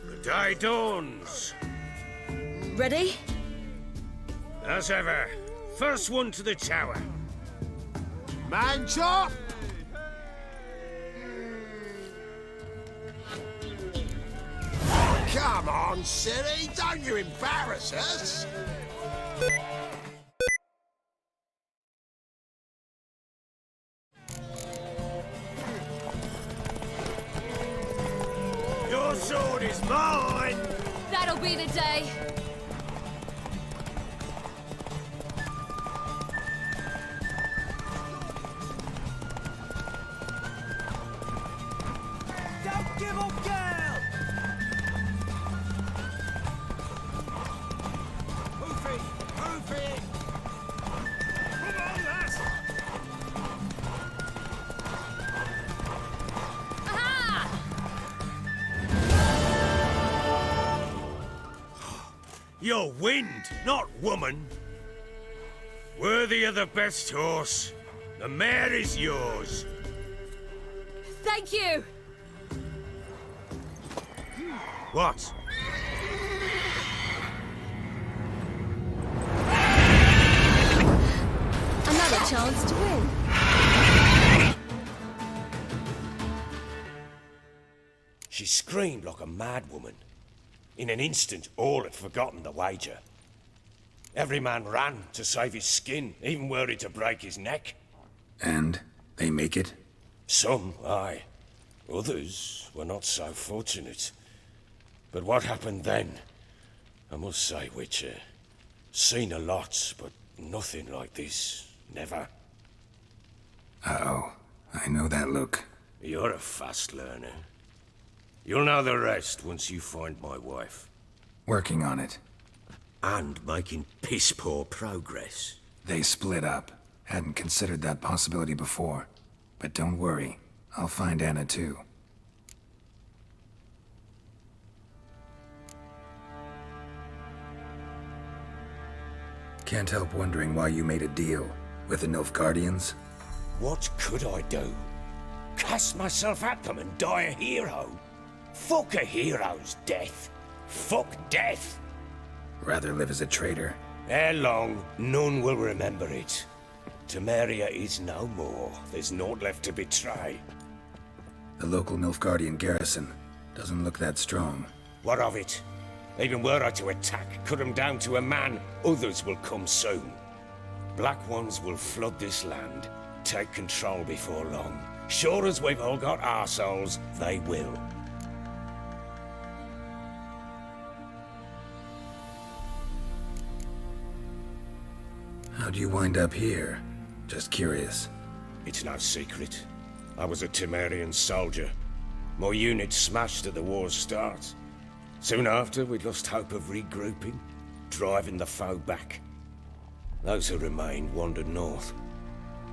The day dawns. Ready? As ever, first one to the tower. Man chop! Come on, silly, don't you embarrass us! Your sword is mine! That'll be the day. Don't give up, girl! Move it! Move it! Come on, lass! You're wind, not woman. Worthy of the best horse. The mare is yours. Thank you! What? Another chance to win. She screamed like a mad woman. In an instant, all had forgotten the wager. Every man ran to save his skin, even were it to break his neck. And they make it? Some, aye. Others were not so fortunate. But what happened then? I must say, Witcher, seen a lot, but nothing like this. Never. Uh-oh. I know that look. You're a fast learner. You'll know the rest once you find my wife. Working on it. And making piss-poor progress. They split up. Hadn't considered that possibility before. But don't worry. I'll find Anna too. Can't help wondering why you made a deal with the Nilfgaardians. What could I do? Cast myself at them and die a hero? Fuck a hero's death. Fuck death. Rather live as a traitor. Ere long, none will remember it. Temeria is no more. There's naught left to betray. The local Nilfgaardian garrison doesn't look that strong. What of it? Even were I to attack, cut them down to a man, others will come soon. Black Ones will flood this land, take control before long. Sure as we've all got arseholes, they will. How'd you wind up here? Just curious. It's no secret. I was a Temerian soldier. My unit smashed at the war's start. Soon after, we'd lost hope of regrouping, driving the foe back. Those who remained wandered north.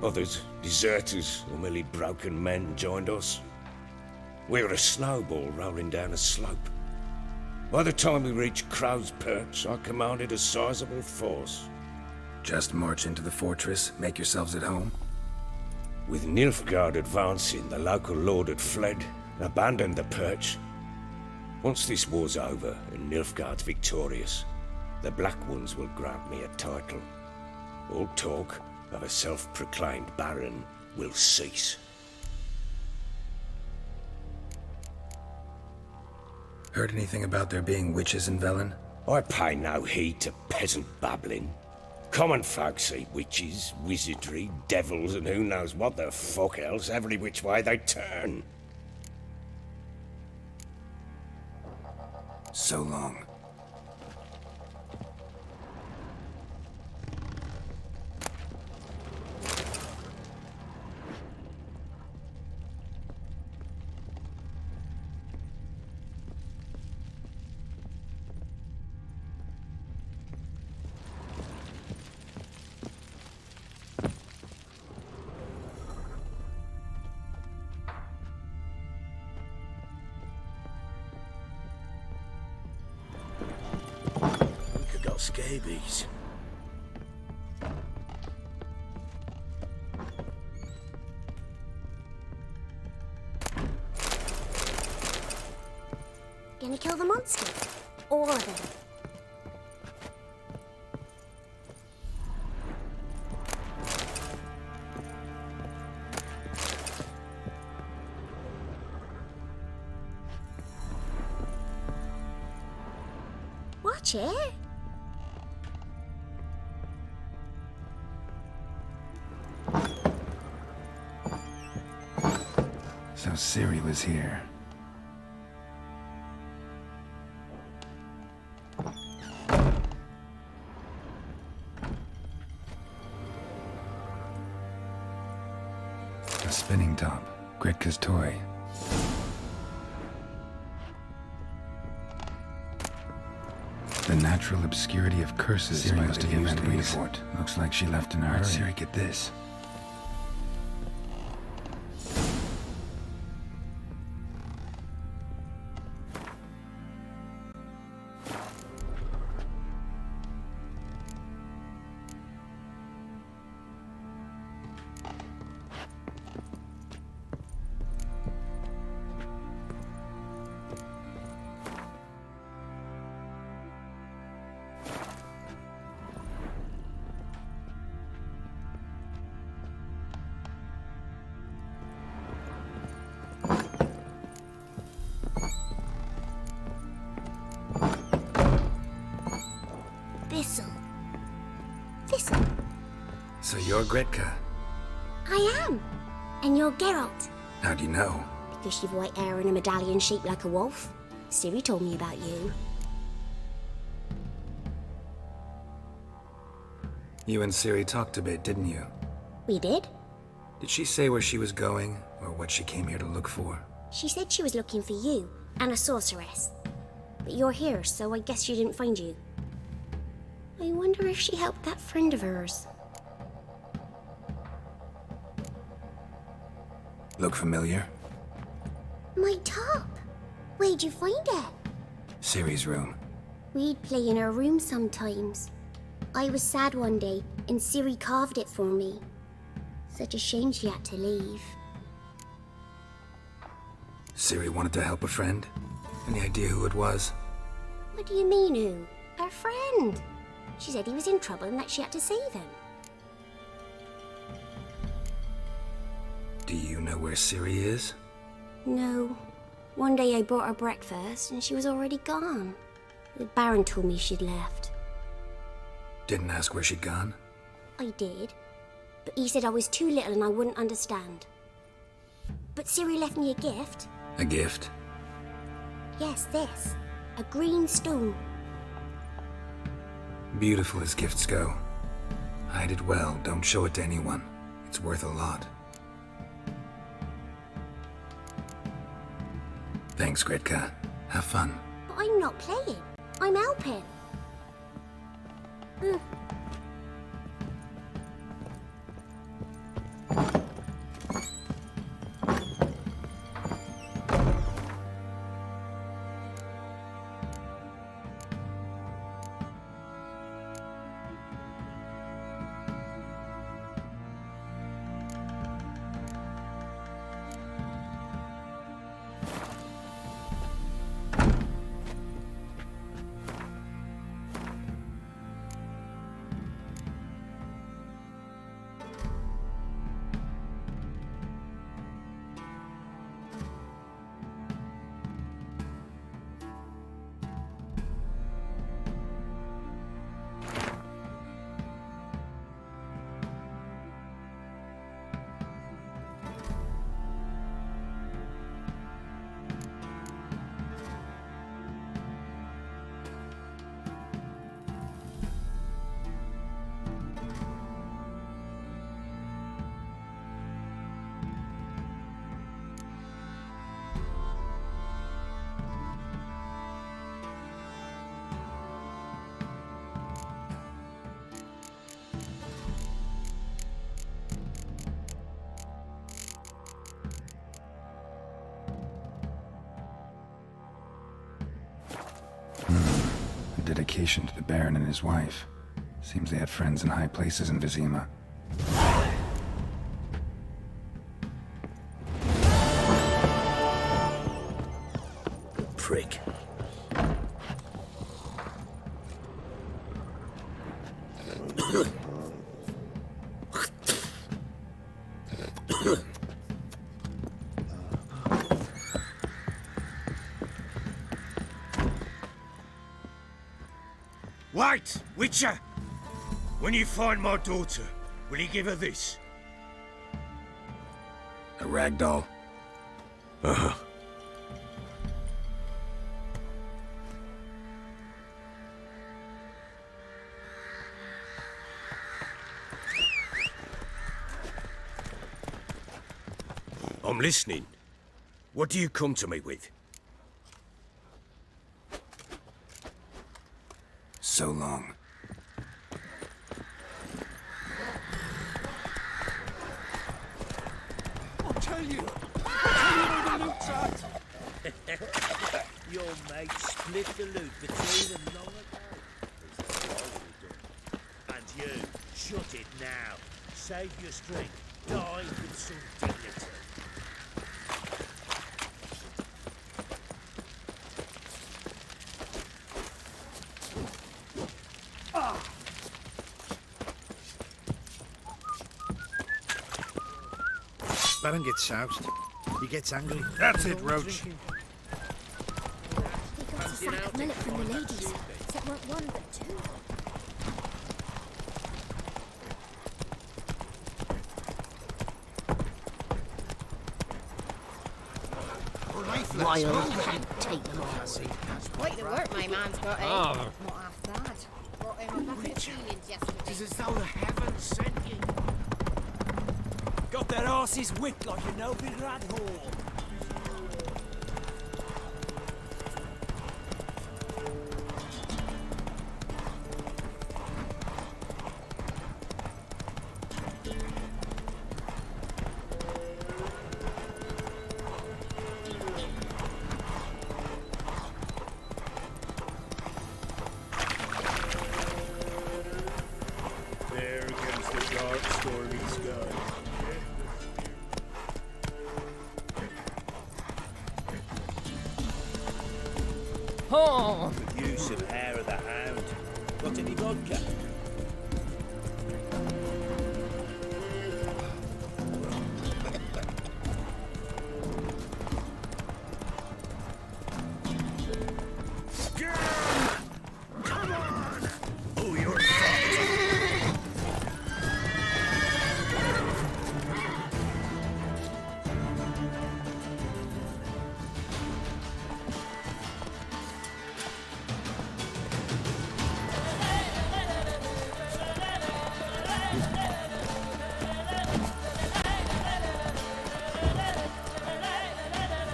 Others, deserters or merely broken men, joined us. We were a snowball rolling down a slope. By the time we reached Crow's Perch, I commanded a sizable force. Just march into the fortress, make yourselves at home? With Nilfgaard advancing, the local lord had fled, abandoned the Perch. Once this war's over and Nilfgaard's victorious, the Black Ones will grant me a title. All talk of a self-proclaimed baron will cease. Heard anything about there being witches in Velen? I pay no heed to peasant babbling. Common folk see witches, wizardry, devils, and who knows what the fuck else every which way they turn. So long. Scabies. Gonna kill the monsters? All of them? Watch it. So Ciri was here. A spinning top. Gritka's toy. The natural obscurity of curses Ciri must have used to use it. Looks like she left in a hurry. Ciri, get this. Thistle. So you're Gritka? I am. And you're Geralt. How do you know? Because you've white hair and a medallion shaped like a wolf. Ciri told me about you. You and Ciri talked a bit, didn't you? We did. Did she say where she was going, or what she came here to look for? She said she was looking for you, and a sorceress. But you're here, so I guess she didn't find you. I wonder if she helped that friend of hers. Look familiar? My top! Where'd you find it? Ciri's room. We'd play in her room sometimes. I was sad one day, and Ciri carved it for me. Such a shame she had to leave. Ciri wanted to help a friend? Any idea who it was? What do you mean, who? Her friend! She said he was in trouble and that she had to save him. Do you know where Ciri is? No. One day I bought her breakfast and she was already gone. The Baron told me she'd left. Didn't ask where she'd gone? I did. But he said I was too little and I wouldn't understand. But Ciri left me a gift. A gift? Yes, this. A green stone. Beautiful as gifts go. Hide it well, don't show it to anyone. It's worth a lot. Thanks, Gritka. Have fun. But I'm not playing. I'm helping. dedication to the Baron and his wife. Seems they had friends in high places in Vizima. Prick. Wait, Witcher! When you find my daughter, will you give her this? A rag doll? Uh-huh. I'm listening. What do you come to me with? So long. I'll tell you where the loot's at. Your mate split the loot between them long ago. And you, shut it now. Save your strength. Die with some dignity. Baron gets soused. He gets angry. That's it, Roach. He got a sack of millet from the ladies. Except not one, but two. Why you can't take them all. Quite the work my man's got, eh? Oh. Not half bad. Brought him a bucket of feelings yesterday. It's as though the heavens sent you. Got their arses whipped like a noble rat whore. There against the dark, stormy sky. Oh! With use of hair of the hound. Got any vodka? Come on! Oh, you're fucked!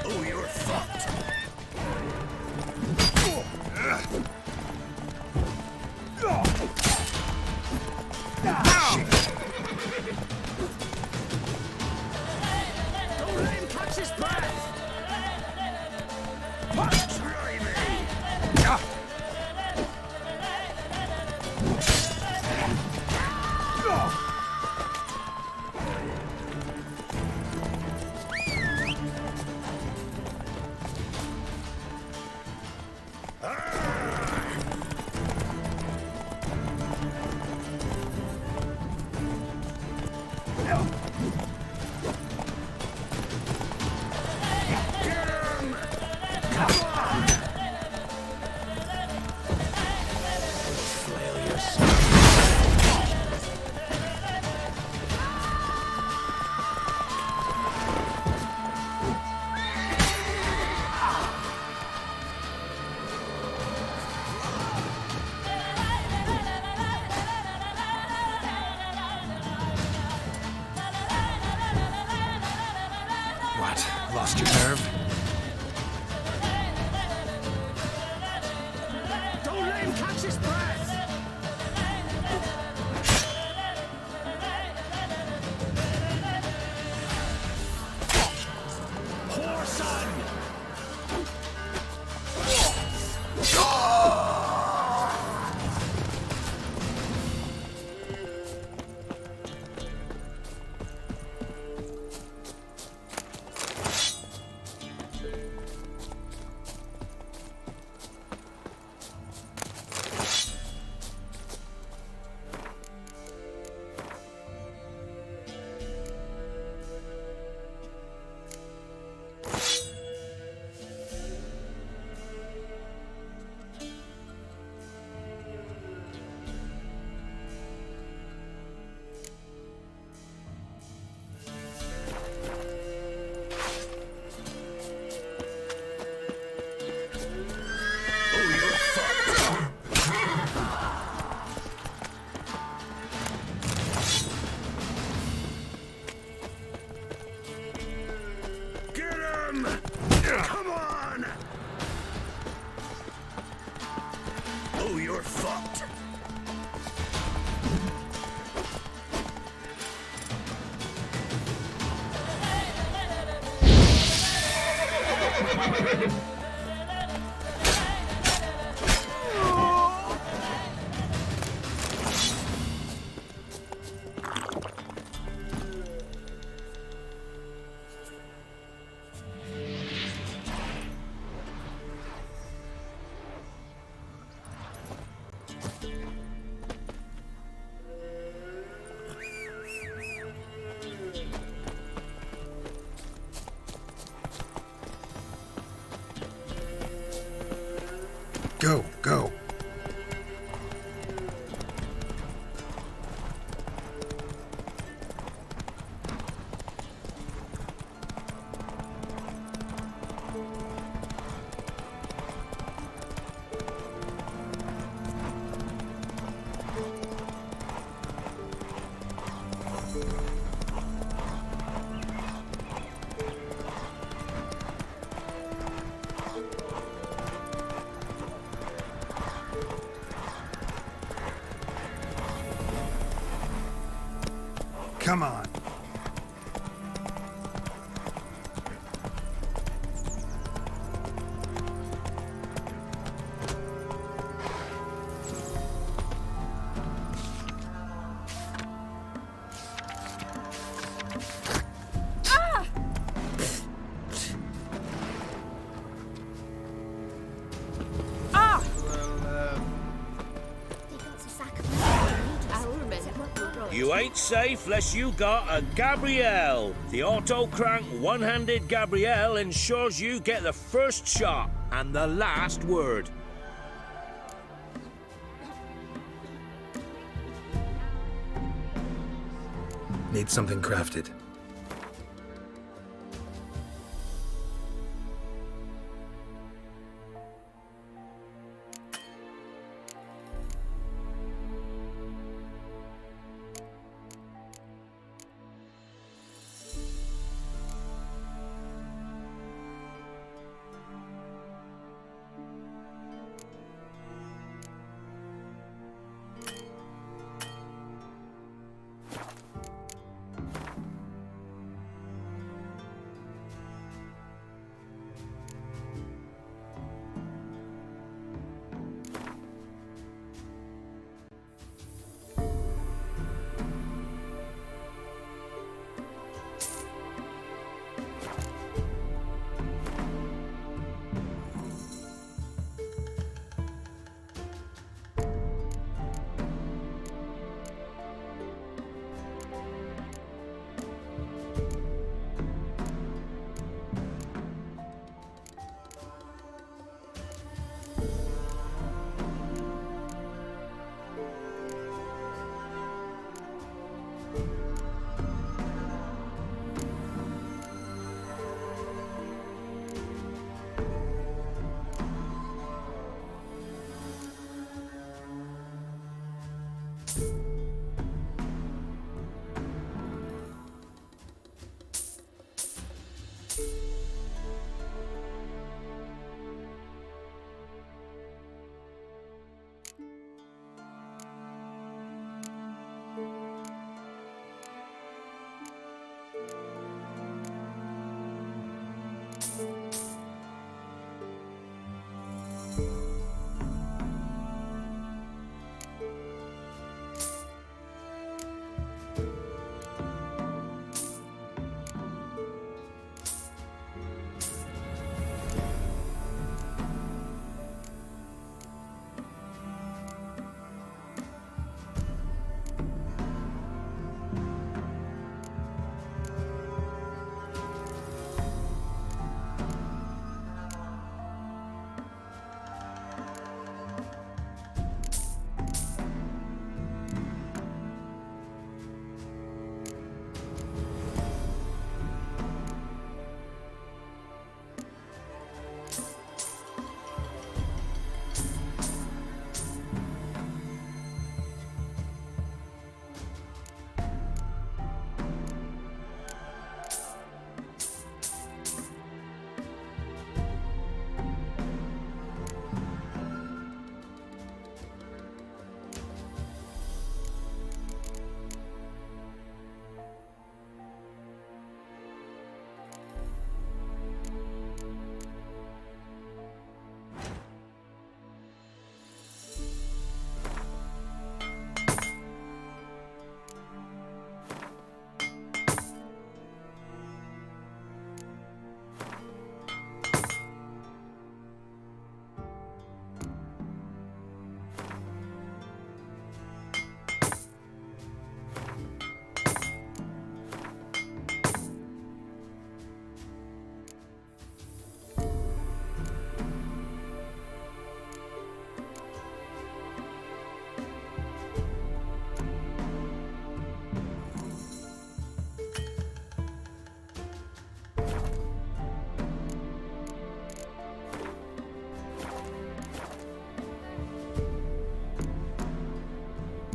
Oh, you're fucked! Don't let him catch his breath! Try me! What? Lost your nerve? Don't let him catch his breath! Poor son! Go, go. Come on. You ain't safe less you got a Gabrielle. The auto-crank one-handed Gabrielle ensures you get the first shot and the last word. Need something crafted.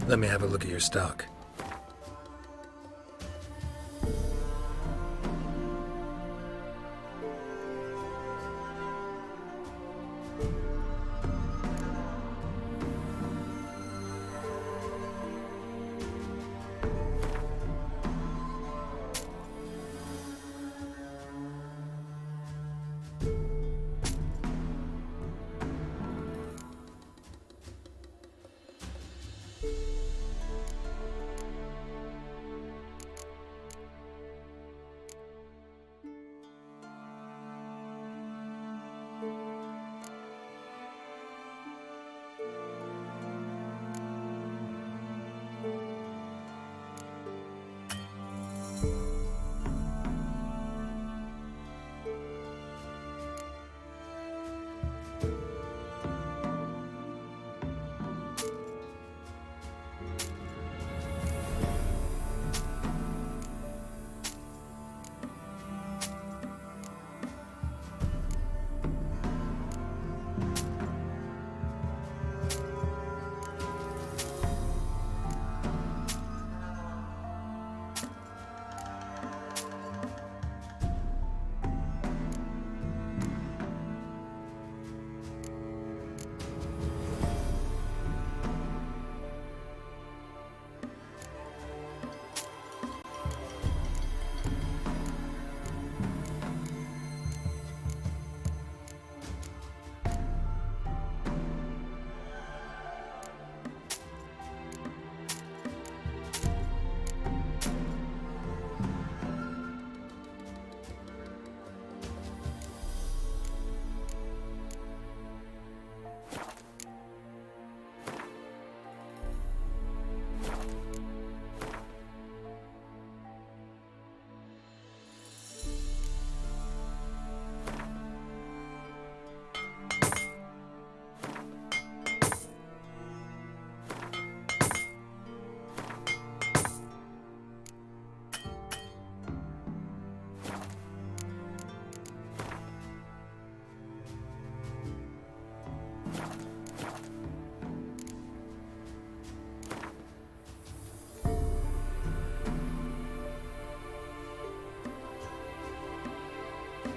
Let me have a look at your stock.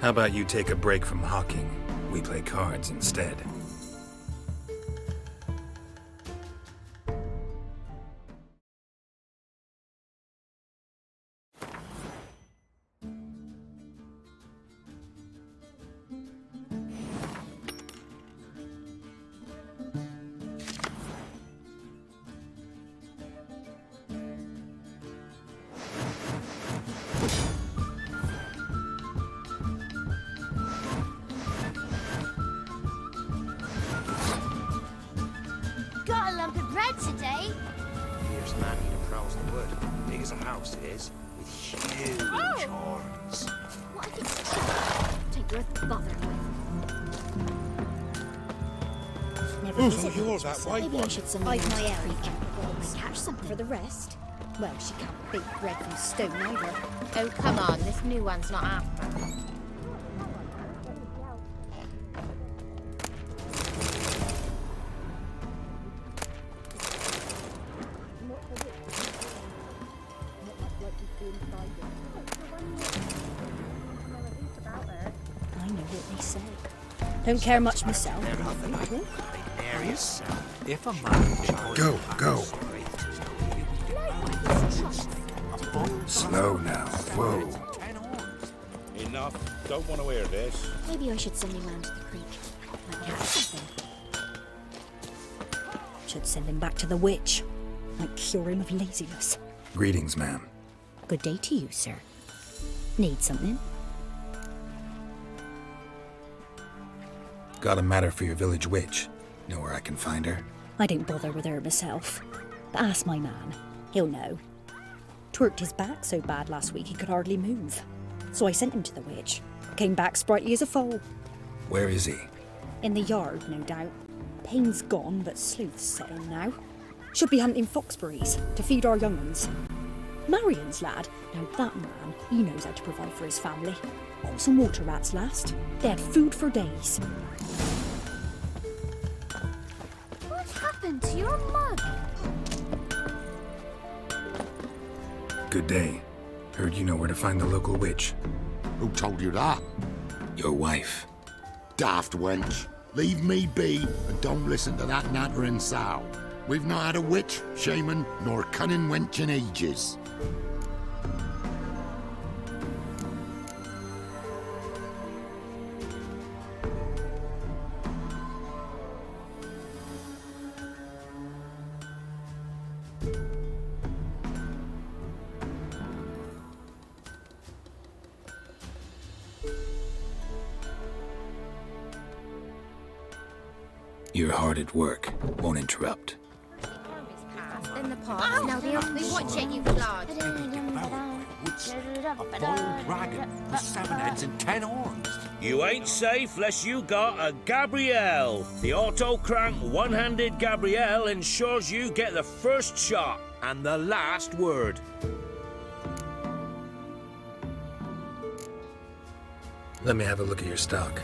How about you take a break from hawking? We play cards instead. Got a lump of bread today. Fierce man eater prowls the wood. Big as a house it is, with huge horns. What if it's take worth bothering with? Never Oh, visit so you're those that myself. white Maybe I one. should send Hide them my to the eye. creek. Might catch something. For the rest, well, she can't beat bread from stone either. Oh, come on, this new one's not after. I know what they say. Don't care much myself. If a man Go. Slow now. Whoa. Enough. Don't want to hear this. Maybe I should send him round to the creek. Might catch something. Should send him back to the witch. Might cure him of laziness. Greetings, ma'am. Good day to you, sir. Need something? Got a matter for your village witch. Know where I can find her? I don't bother with her myself. But ask my man. He'll know. Twerked his back so bad last week he could hardly move. So I sent him to the witch. Came back sprightly as a foal. Where is he? In the yard, no doubt. Pain's gone, but sleuth's set in now. Should be hunting foxberries to feed our young ones. Marion's lad, now that man, he knows how to provide for his family. Got some water rats last. They had food for days. What happened to your mug? Good day. Heard you know where to find the local witch. Who told you that? Your wife. Daft wench. Leave me be and don't listen to that nattering sow. We've not had a witch, shaman, nor cunning wench in ages. You're hard at work. Won't interrupt. In the past, now they'll be watching you, blood. A boiled dragon with 7 heads and 10 horns. You ain't safe less you got a Gabrielle. The auto-crank one-handed Gabrielle ensures you get the first shot and the last word. Let me have a look at your stock.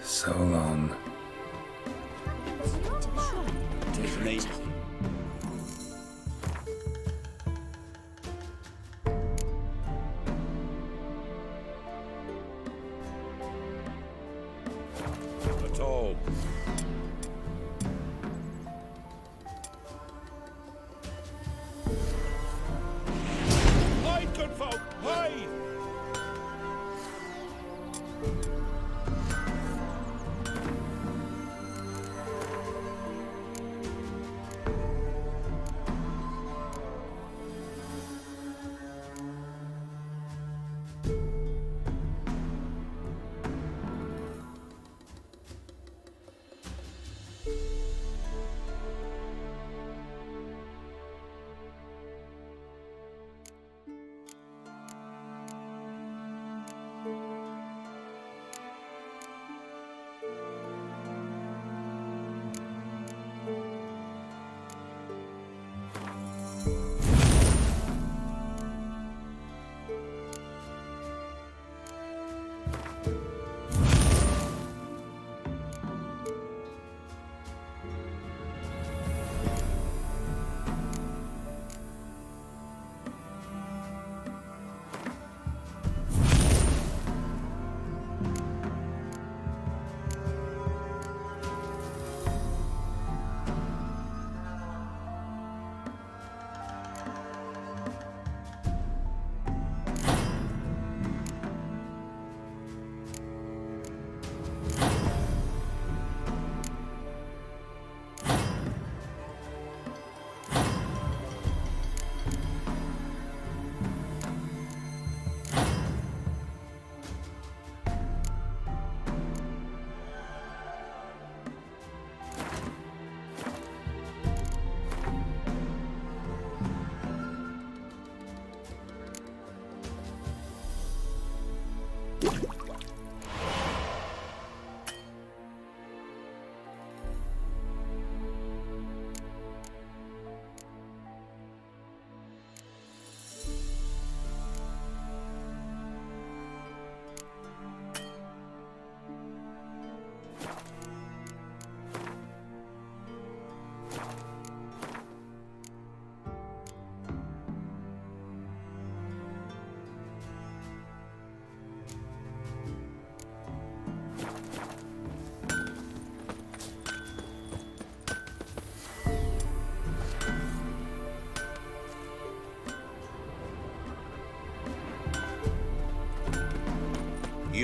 So long. Take me. At all. Hide, good folk, hide!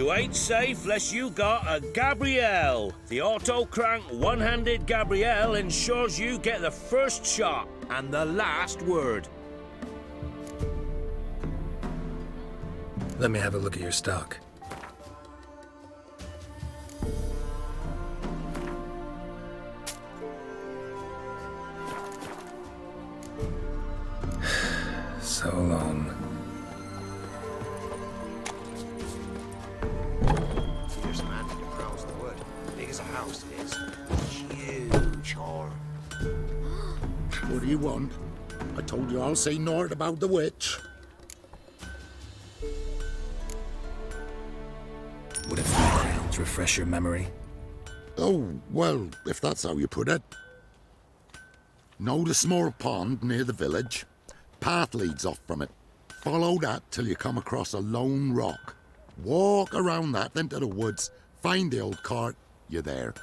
You ain't safe less you got a Gabrielle. The auto-crank one-handed Gabrielle ensures you get the first shot and the last word. Let me have a look at your stock. So long. Here's a man who controls the wood. Big as a house it is. Huge whore. What do you want? I told you I'll say naught about the witch. Would a few crowns refresh your memory? Oh, well, if that's how you put it. Know the small pond near the village? Path leads off from it. Follow that till you come across a lone rock. Walk around that into the woods, find the old cart, you're there.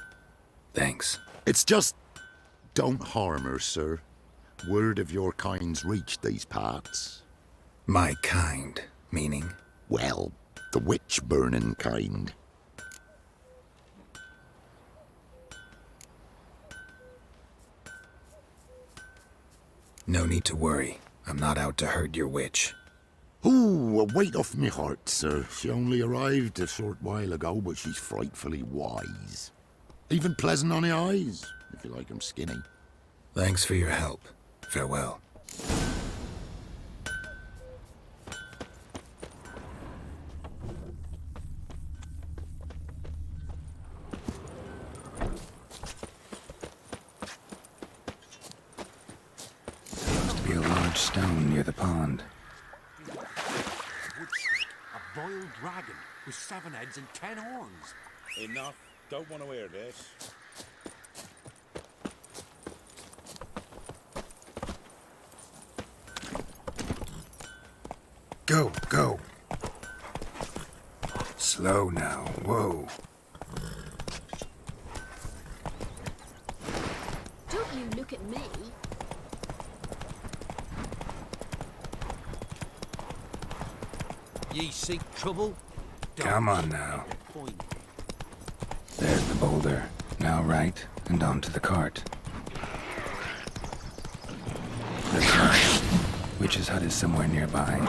Thanks. It's just... don't harm her, sir. Word of your kind's reached these parts. My kind, meaning? Well, the witch-burning kind. No need to worry. I'm not out to hurt your witch. Ooh, a weight off me heart, sir. She only arrived a short while ago, but she's frightfully wise. Even pleasant on the eyes, if you like 'em skinny. Thanks for your help. Farewell. Seems to be a large stone near the pond. A boiled dragon with 7 heads and 10 horns. Enough. Don't want to hear this. Go, go. Slow now. Whoa. Don't you look at me. Ye seek trouble? Come on now. There's the boulder. Now right, and onto the cart. Looks like Witch's hut is somewhere nearby.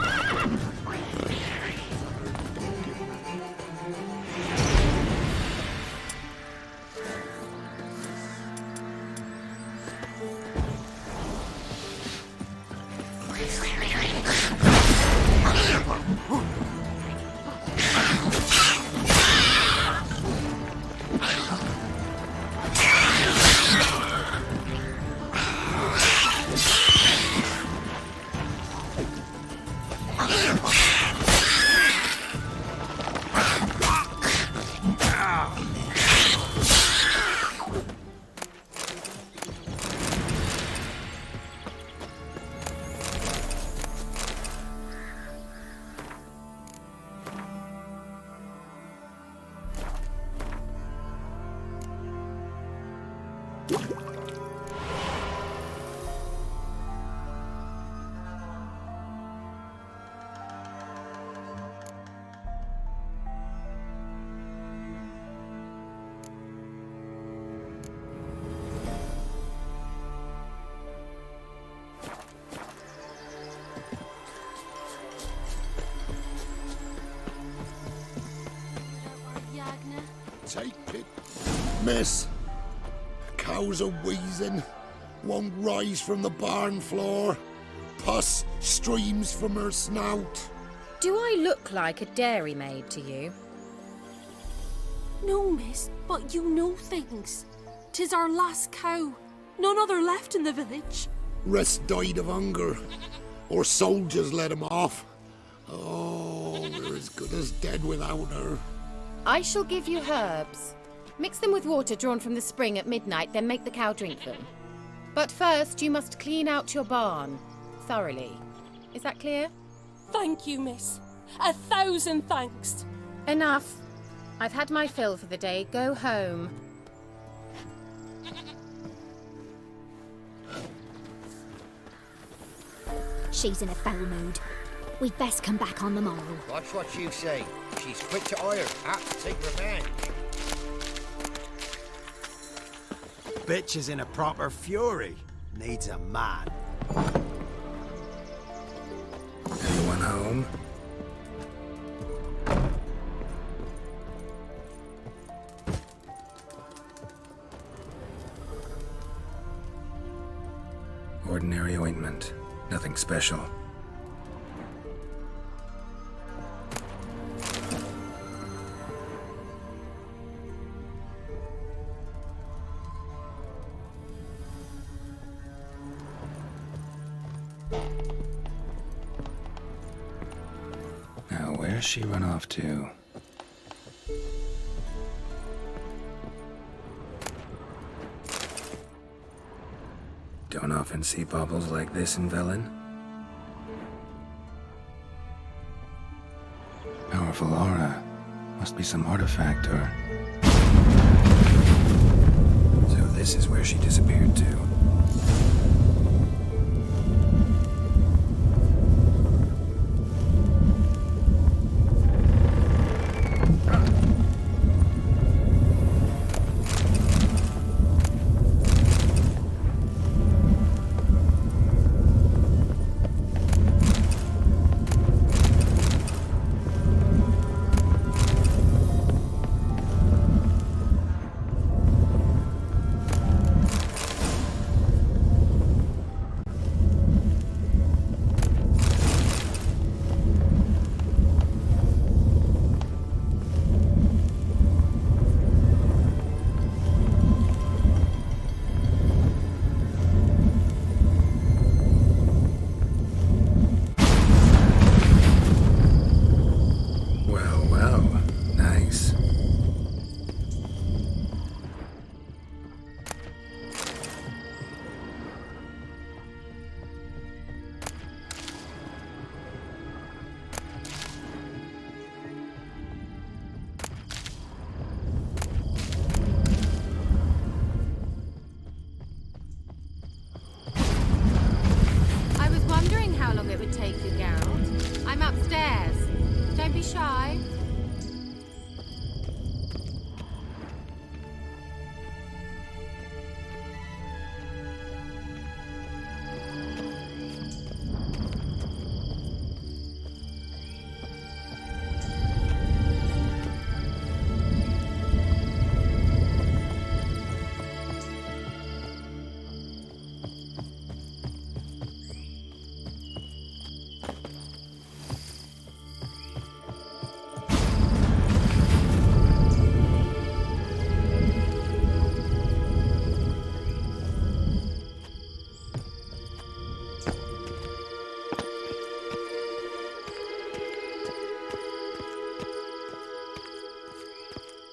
Take it, miss. Cows are wheezing, won't rise from the barn floor. Pus streams from her snout. Do I look like a dairymaid to you? No, miss, but you know things. 'Tis our last cow. None other left in the village. Rest died of hunger, or soldiers let him off. Oh, we're as good as dead without her. I shall give you herbs. Mix them with water drawn from the spring at midnight, then make the cow drink them. But first, you must clean out your barn thoroughly. Is that clear? Thank you, miss. 1,000 thanks. Enough. I've had my fill for the day. Go home. She's in a foul mood. We'd best come back on the morrow. That's what you say. She's quick to ire, apt to take revenge. Bitch is in a proper fury. Needs a man. Anyone home? Ordinary ointment. Nothing special. Now, where's she run off to? Don't often see baubles like this in Velen. Powerful aura. Must be some artifact or... So this is where she disappeared to. Shy.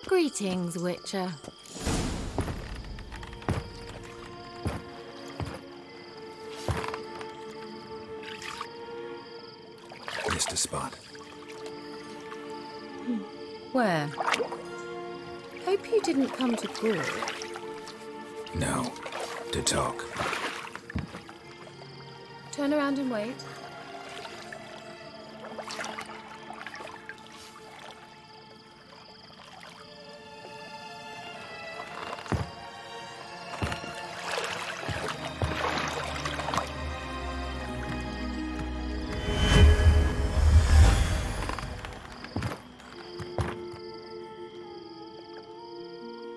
Greetings, Witcher. Missed a spot. Where? Hope you didn't come to Gore. No. To talk. Turn around and wait.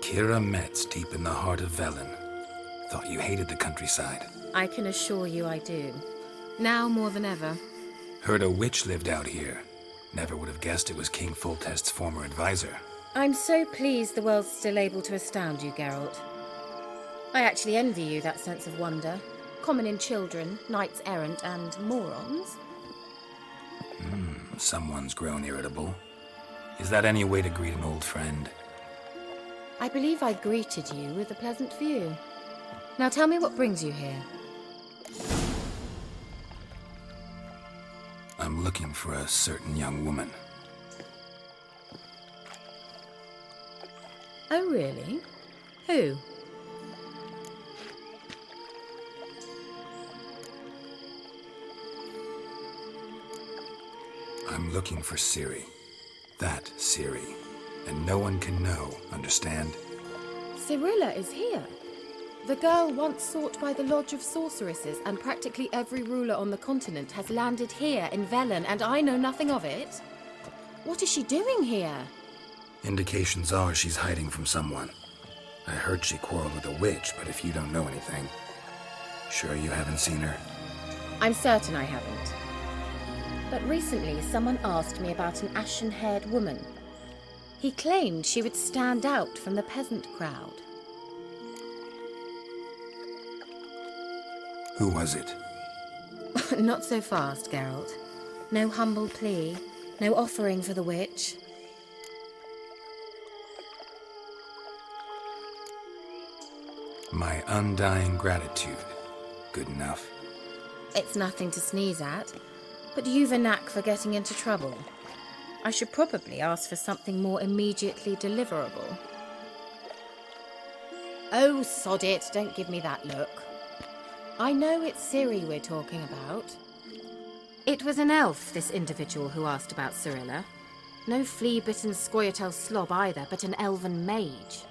Kira Metz, deep in the heart of Velen. Thought you hated the countryside. I can assure you I do. Now more than ever. Heard a witch lived out here. Never would have guessed it was King Foltest's former advisor. I'm so pleased the world's still able to astound you, Geralt. I actually envy you that sense of wonder. Common in children, knights errant, and morons. Someone's grown irritable. Is that any way to greet an old friend? I believe I greeted you with a pleasant view. Now tell me what brings you here. I'm looking for a certain young woman. Oh, really? Who? I'm looking for Ciri. That Ciri. And no one can know, understand? Cirilla is here. The girl once sought by the Lodge of Sorceresses, and practically every ruler on the continent has landed here in Velen, and I know nothing of it. What is she doing here? Indications are she's hiding from someone. I heard she quarreled with a witch, but if you don't know anything, sure you haven't seen her? I'm certain I haven't. But recently someone asked me about an ashen-haired woman. He claimed she would stand out from the peasant crowd. Who was it? Not so fast, Geralt. No humble plea, no offering for the witch. My undying gratitude. Good enough. It's nothing to sneeze at, but you've a knack for getting into trouble. I should probably ask for something more immediately deliverable. Oh, sod it, don't give me that look. I know it's Ciri we're talking about. It was an elf, this individual who asked about Cirilla. No flea-bitten Scoia'tael slob either, but an elven mage.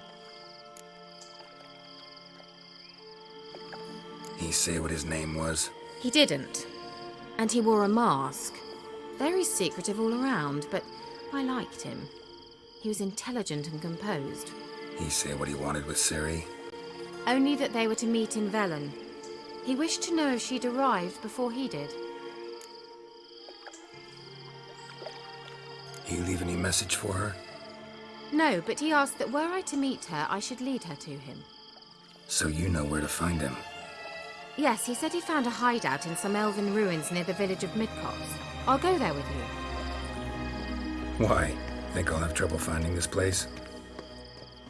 He say what his name was? He didn't. And he wore a mask. Very secretive all around, but I liked him. He was intelligent and composed. He say what he wanted with Ciri? Only that they were to meet in Velen. He wished to know if she'd arrived before he did. He leave any message for her? No, but he asked that were I to meet her, I should lead her to him. So you know where to find him? Yes, he said he found a hideout in some elven ruins near the village of Midcopse. I'll go there with you. Why? Think I'll have trouble finding this place?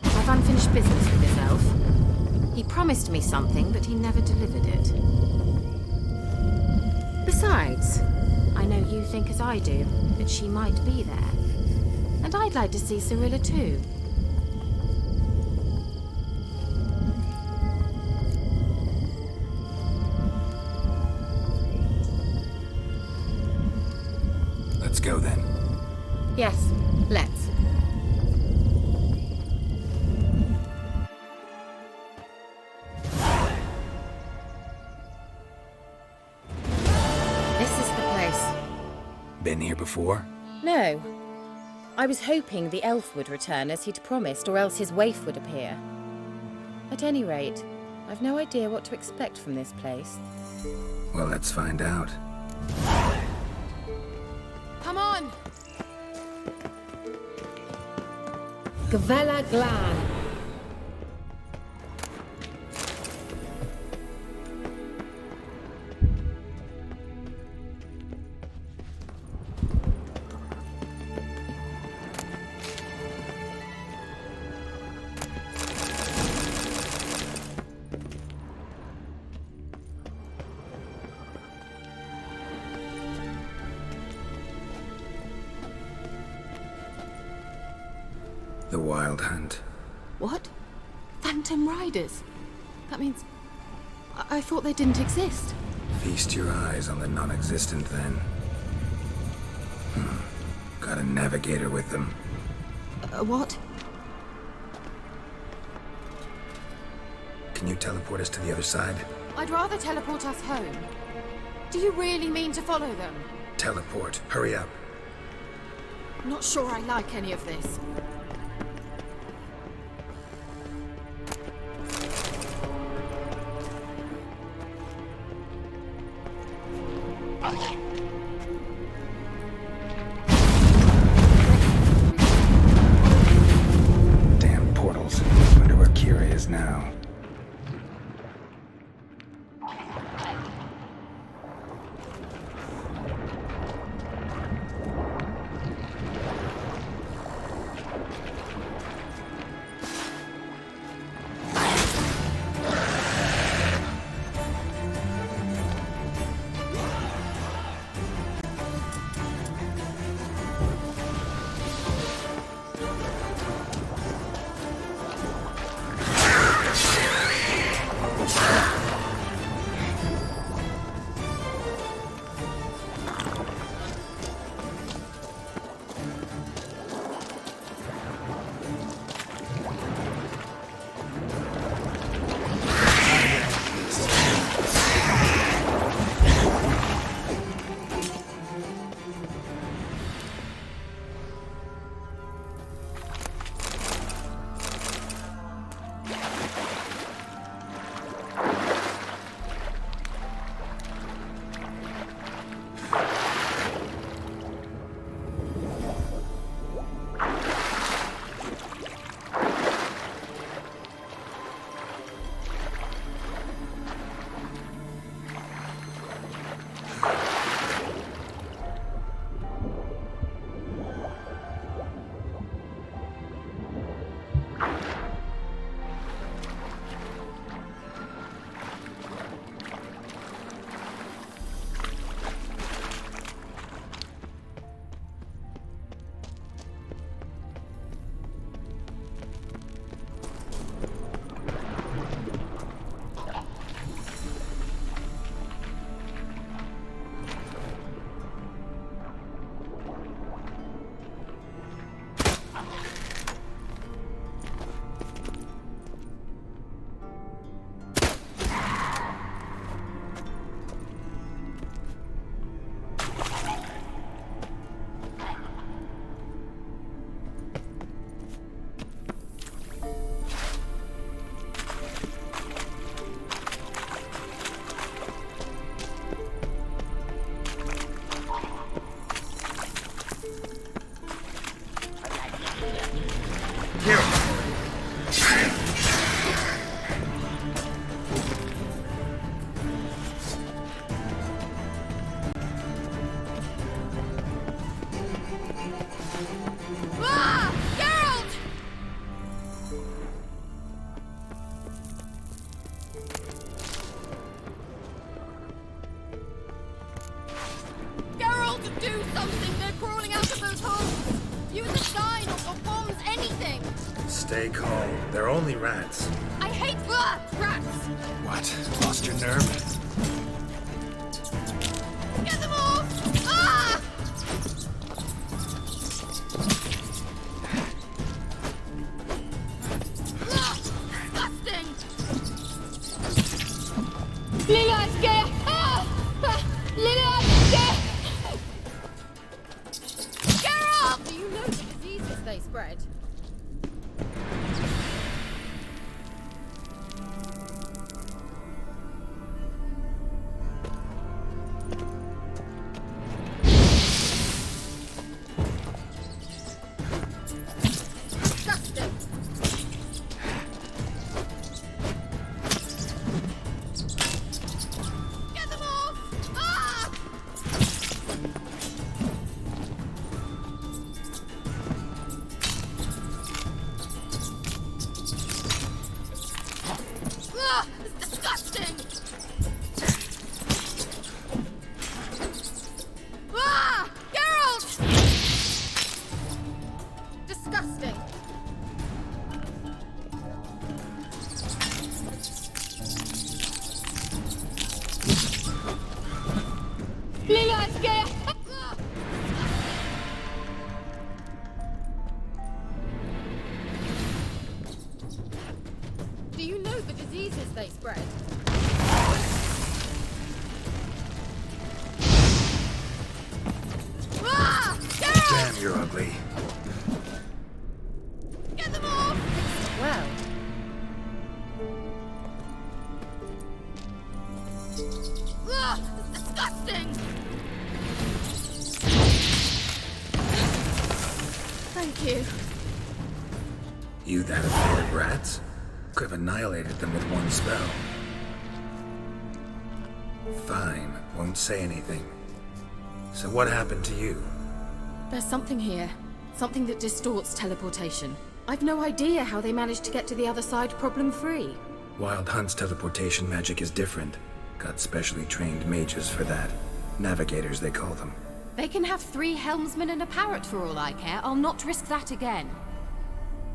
I've unfinished business with this elf. He promised me something, but he never delivered it. Besides, I know you think as I do, that she might be there. And I'd like to see Cirilla too. Let's go then. Yes, let's. This is the place. Been here before? No. I was hoping the elf would return as he'd promised, or else his waif would appear. At any rate, I've no idea what to expect from this place. Well, let's find out. Come on! Gavella Glan. The Wild Hunt. What? Phantom Riders? That means... I thought they didn't exist. Feast your eyes on the non-existent, then. Got a navigator with them. What? Can you teleport us to the other side? I'd rather teleport us home. Do you really mean to follow them? Teleport. Hurry up. Not sure I like any of this. Damn portals. Wonder where Kira is now. use a sign or bombs, anything! Stay calm. They're only rats. I hate rats! What? Lost your nerve? Get them off! Ah! Disgusting! Lila, it's gay! Ah! Lila, it's gay! Geralt! Do you know the diseases they spread? Disgusting! Get them off! Ah! Ah! It's disgusting! Ah! Geralt! Disgusting. Lila, it's gay! Do you know the diseases they spread? Ah! Geralt! Damn, you're ugly. Get them off! Well, Ah! It's disgusting! thank you. You that afraid of rats? Could have annihilated them with one spell. Fine, won't say anything. So what happened to you? There's something here. Something that distorts teleportation. I've no idea how they managed to get to the other side problem-free. Wild Hunt's teleportation magic is different. Got specially trained mages for that. Navigators, they call them. They can have 3 helmsmen and a parrot for all I care. I'll not risk that again.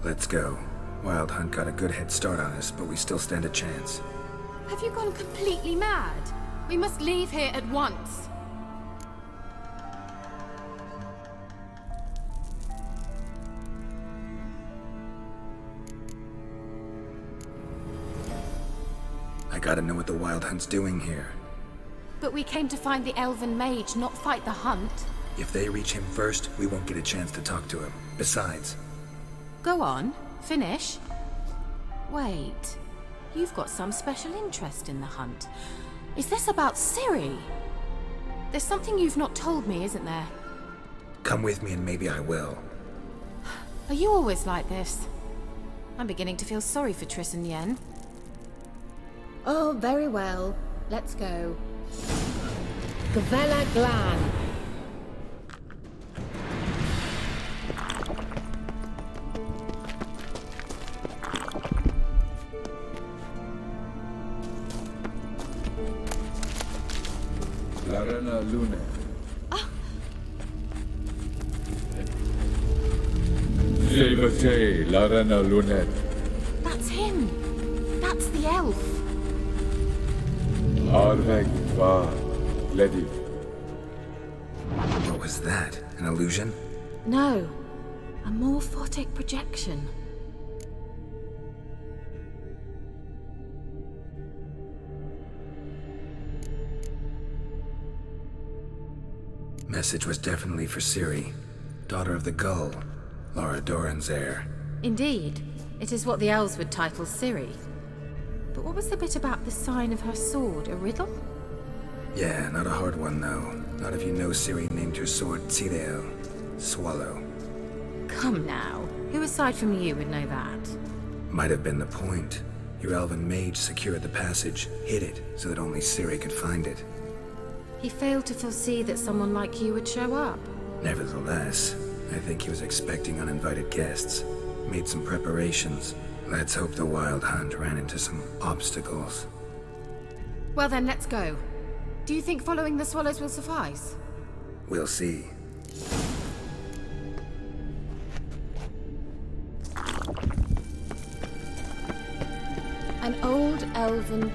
Let's go. Wild Hunt got a good head start on us, but we still stand a chance. Have you gone completely mad? We must leave here at once. I gotta know what the Wild Hunt's doing here. But we came to find the elven mage, not fight the hunt. If they reach him first, we won't get a chance to talk to him. Besides, Go on, finish. Wait, you've got some special interest in the hunt. Is this about Ciri? There's something you've not told me, isn't there? come with me and maybe I will. Are you always like this? I'm beginning to feel sorry for Triss and Yen. Oh, very well. Let's go. Gavella Glan. Larena Lune. Jevate Larena Lunet. That's him! That's the elf! Arveg va Ledi. What was that? An illusion? No, a morphotic projection. Message was definitely for Ciri, daughter of the Gull, Lara Doran's heir. Indeed, it is what the elves would title Ciri. But what was the bit about the sign of her sword? A riddle? Yeah, not a hard one though. Not if you know Ciri named her sword Tsireel, Swallow. Come now, who aside from you would know that? Might have been the point. Your elven mage secured the passage, hid it, so that only Ciri could find it. He failed to foresee that someone like you would show up. Nevertheless, I think he was expecting uninvited guests. Made some preparations. Let's hope the Wild Hunt ran into some obstacles. Well then, let's go. Do you think following the swallows will suffice? We'll see. An old elven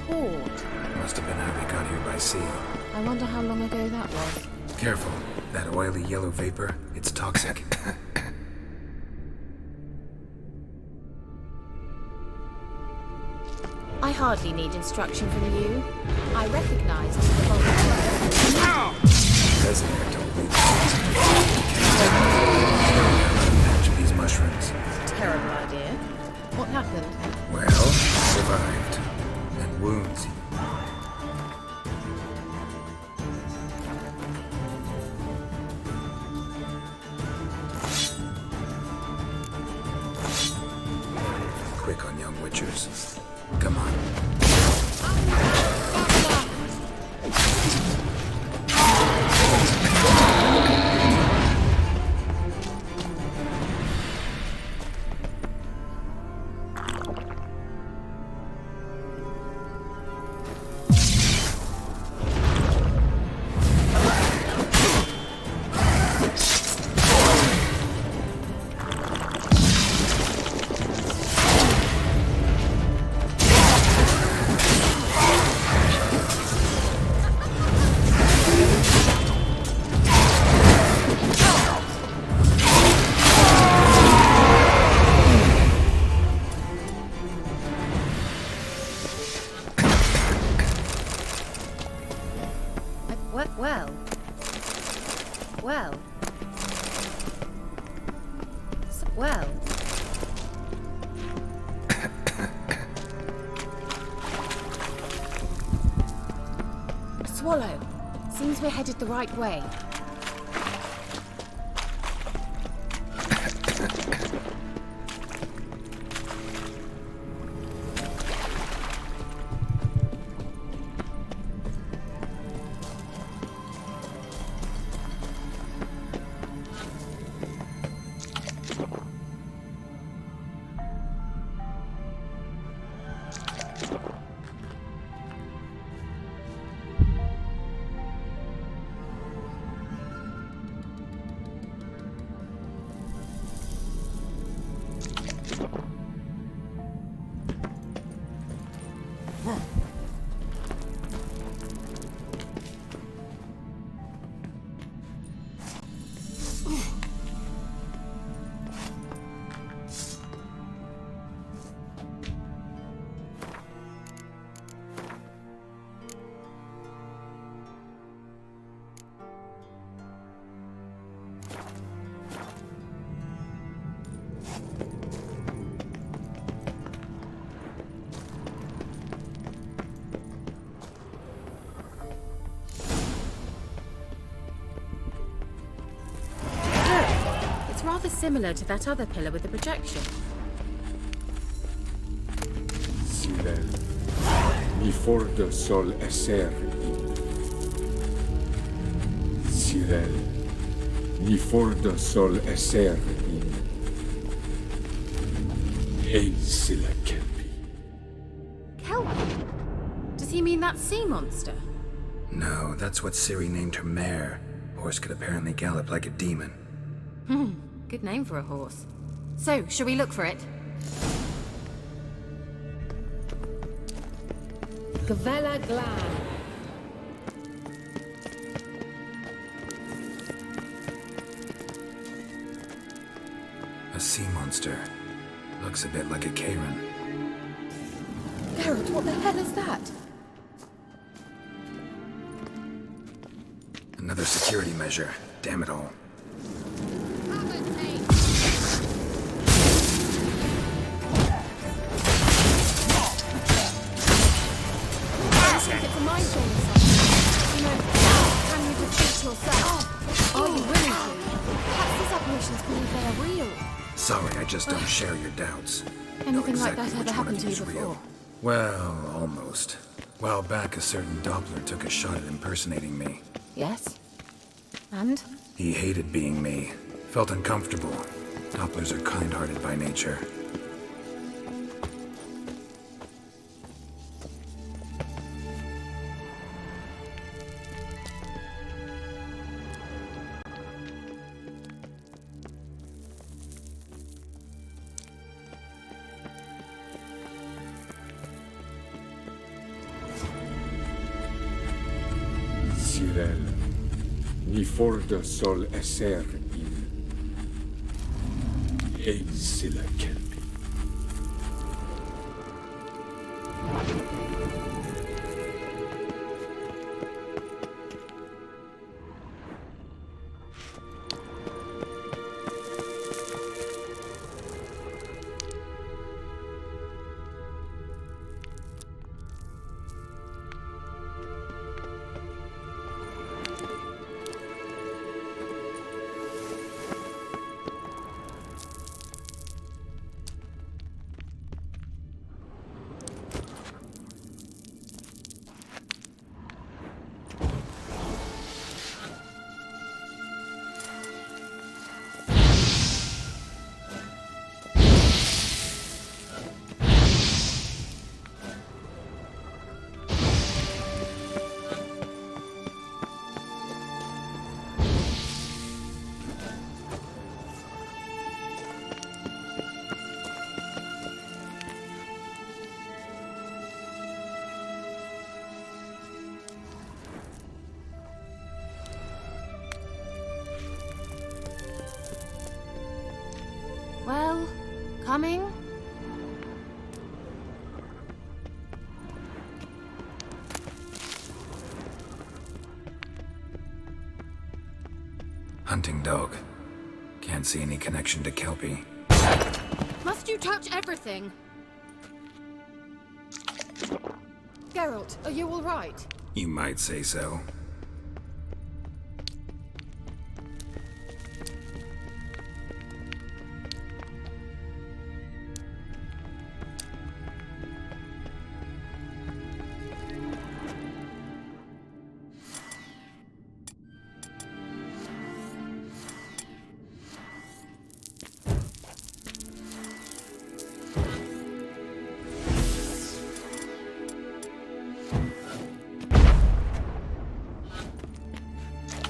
port. Must have been how we got here by sea. I wonder how long ago that was. Careful. That oily yellow vapor, it's toxic. I hardly need instruction from you. I recognized the volunteer. Casimir told me patch of these mushrooms. Terrible idea. What happened? Well, survived. And wounds. Quick on young witchers. Come on. Well. Swallow. Seems we're headed the right way. Rather similar to that other pillar with the projection. Sirel, mi fordo sol esser in. Sirel, mi fordo sol esser in. Ein sila kelpi. Kelpie? Does he mean that sea monster? No, that's what Ciri named her mare. Horse could apparently gallop like a demon. Good name for a horse. So, shall we look for it? Gavella Glan. A sea monster. Looks a bit like a Karen. Garrett, what the hell is that? Another security measure. Damn it all. Sorry, I just don't share your doubts. Anything like that ever happened to you before? Real. Well, almost. While back, a certain Doppler took a shot at impersonating me. Yes? And? He hated being me. Felt uncomfortable. Dopplers are kind-hearted by nature. Sirel, ni forda sol esser in silla kelpi. Well, coming? Hunting dog. Can't see any connection to Kelpie. Must you touch everything? Geralt, are you all right? You might say so.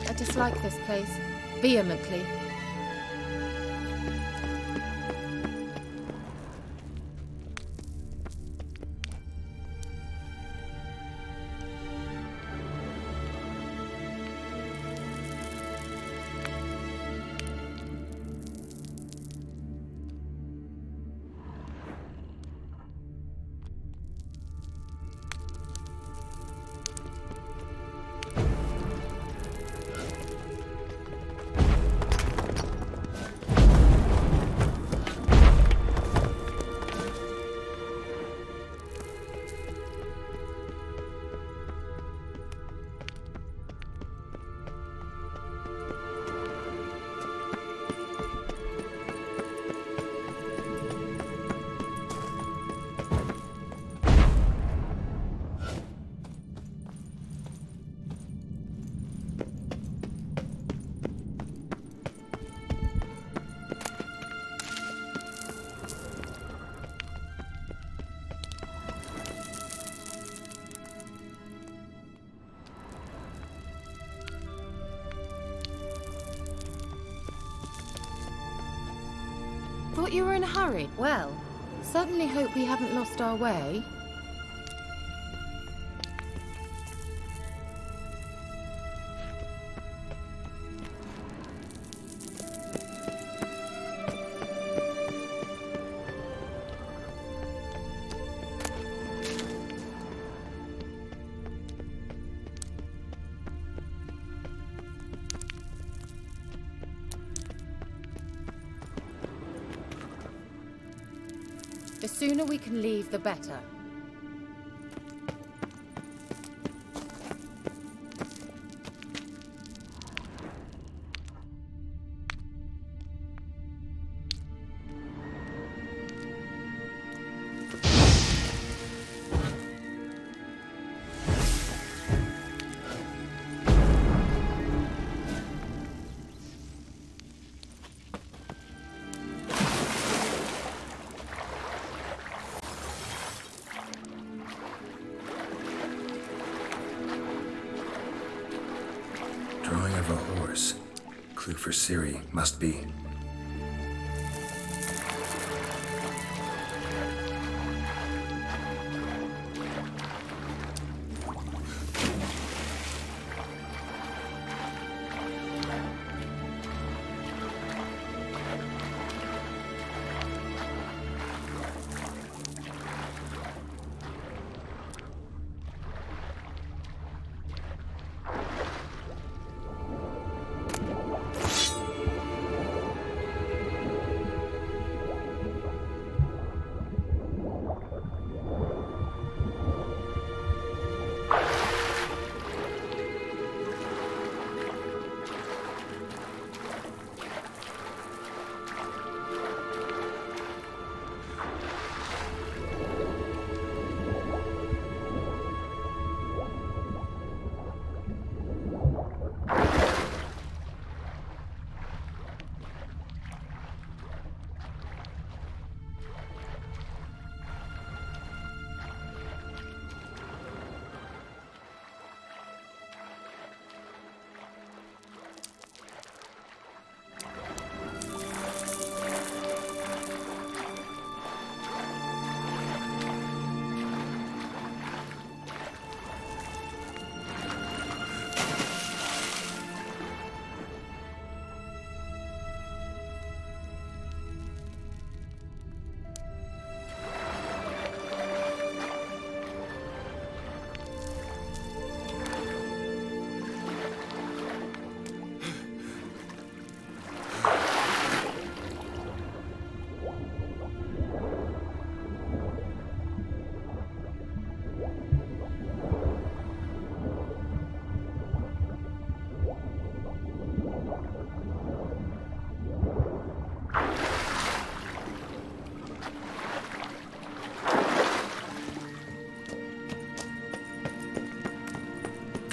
I dislike this place. Vehemently. Thought you were in a hurry. Well, certainly hope we haven't lost our way. The sooner we can leave, the better. Drawing of a horse. Clue for Ciri, must be.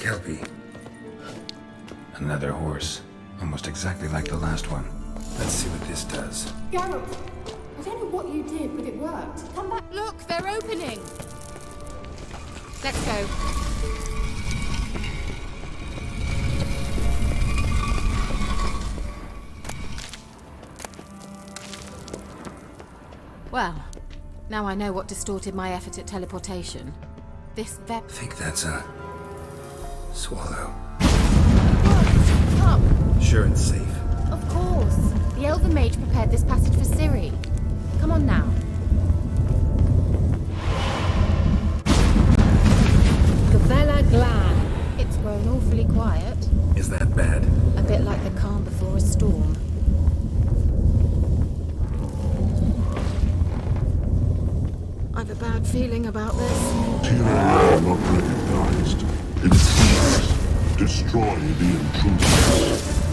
Kelpie. Another horse. Almost exactly like the last one. Let's see what this does. Geralt, I don't know what you did, but it worked. Come back. Look, they're opening! Let's go. Well, now I know what distorted my effort at teleportation. This I think that's a... swallow. Come! Sure it's safe. Of course. The Elven Mage prepared this passage for Ciri. Come on now. Gavella Glan. It's grown awfully quiet. Is that bad? A bit like the calm before a storm. I've a bad feeling about this. Material not recognized. Intrusions. Destroy the intruders.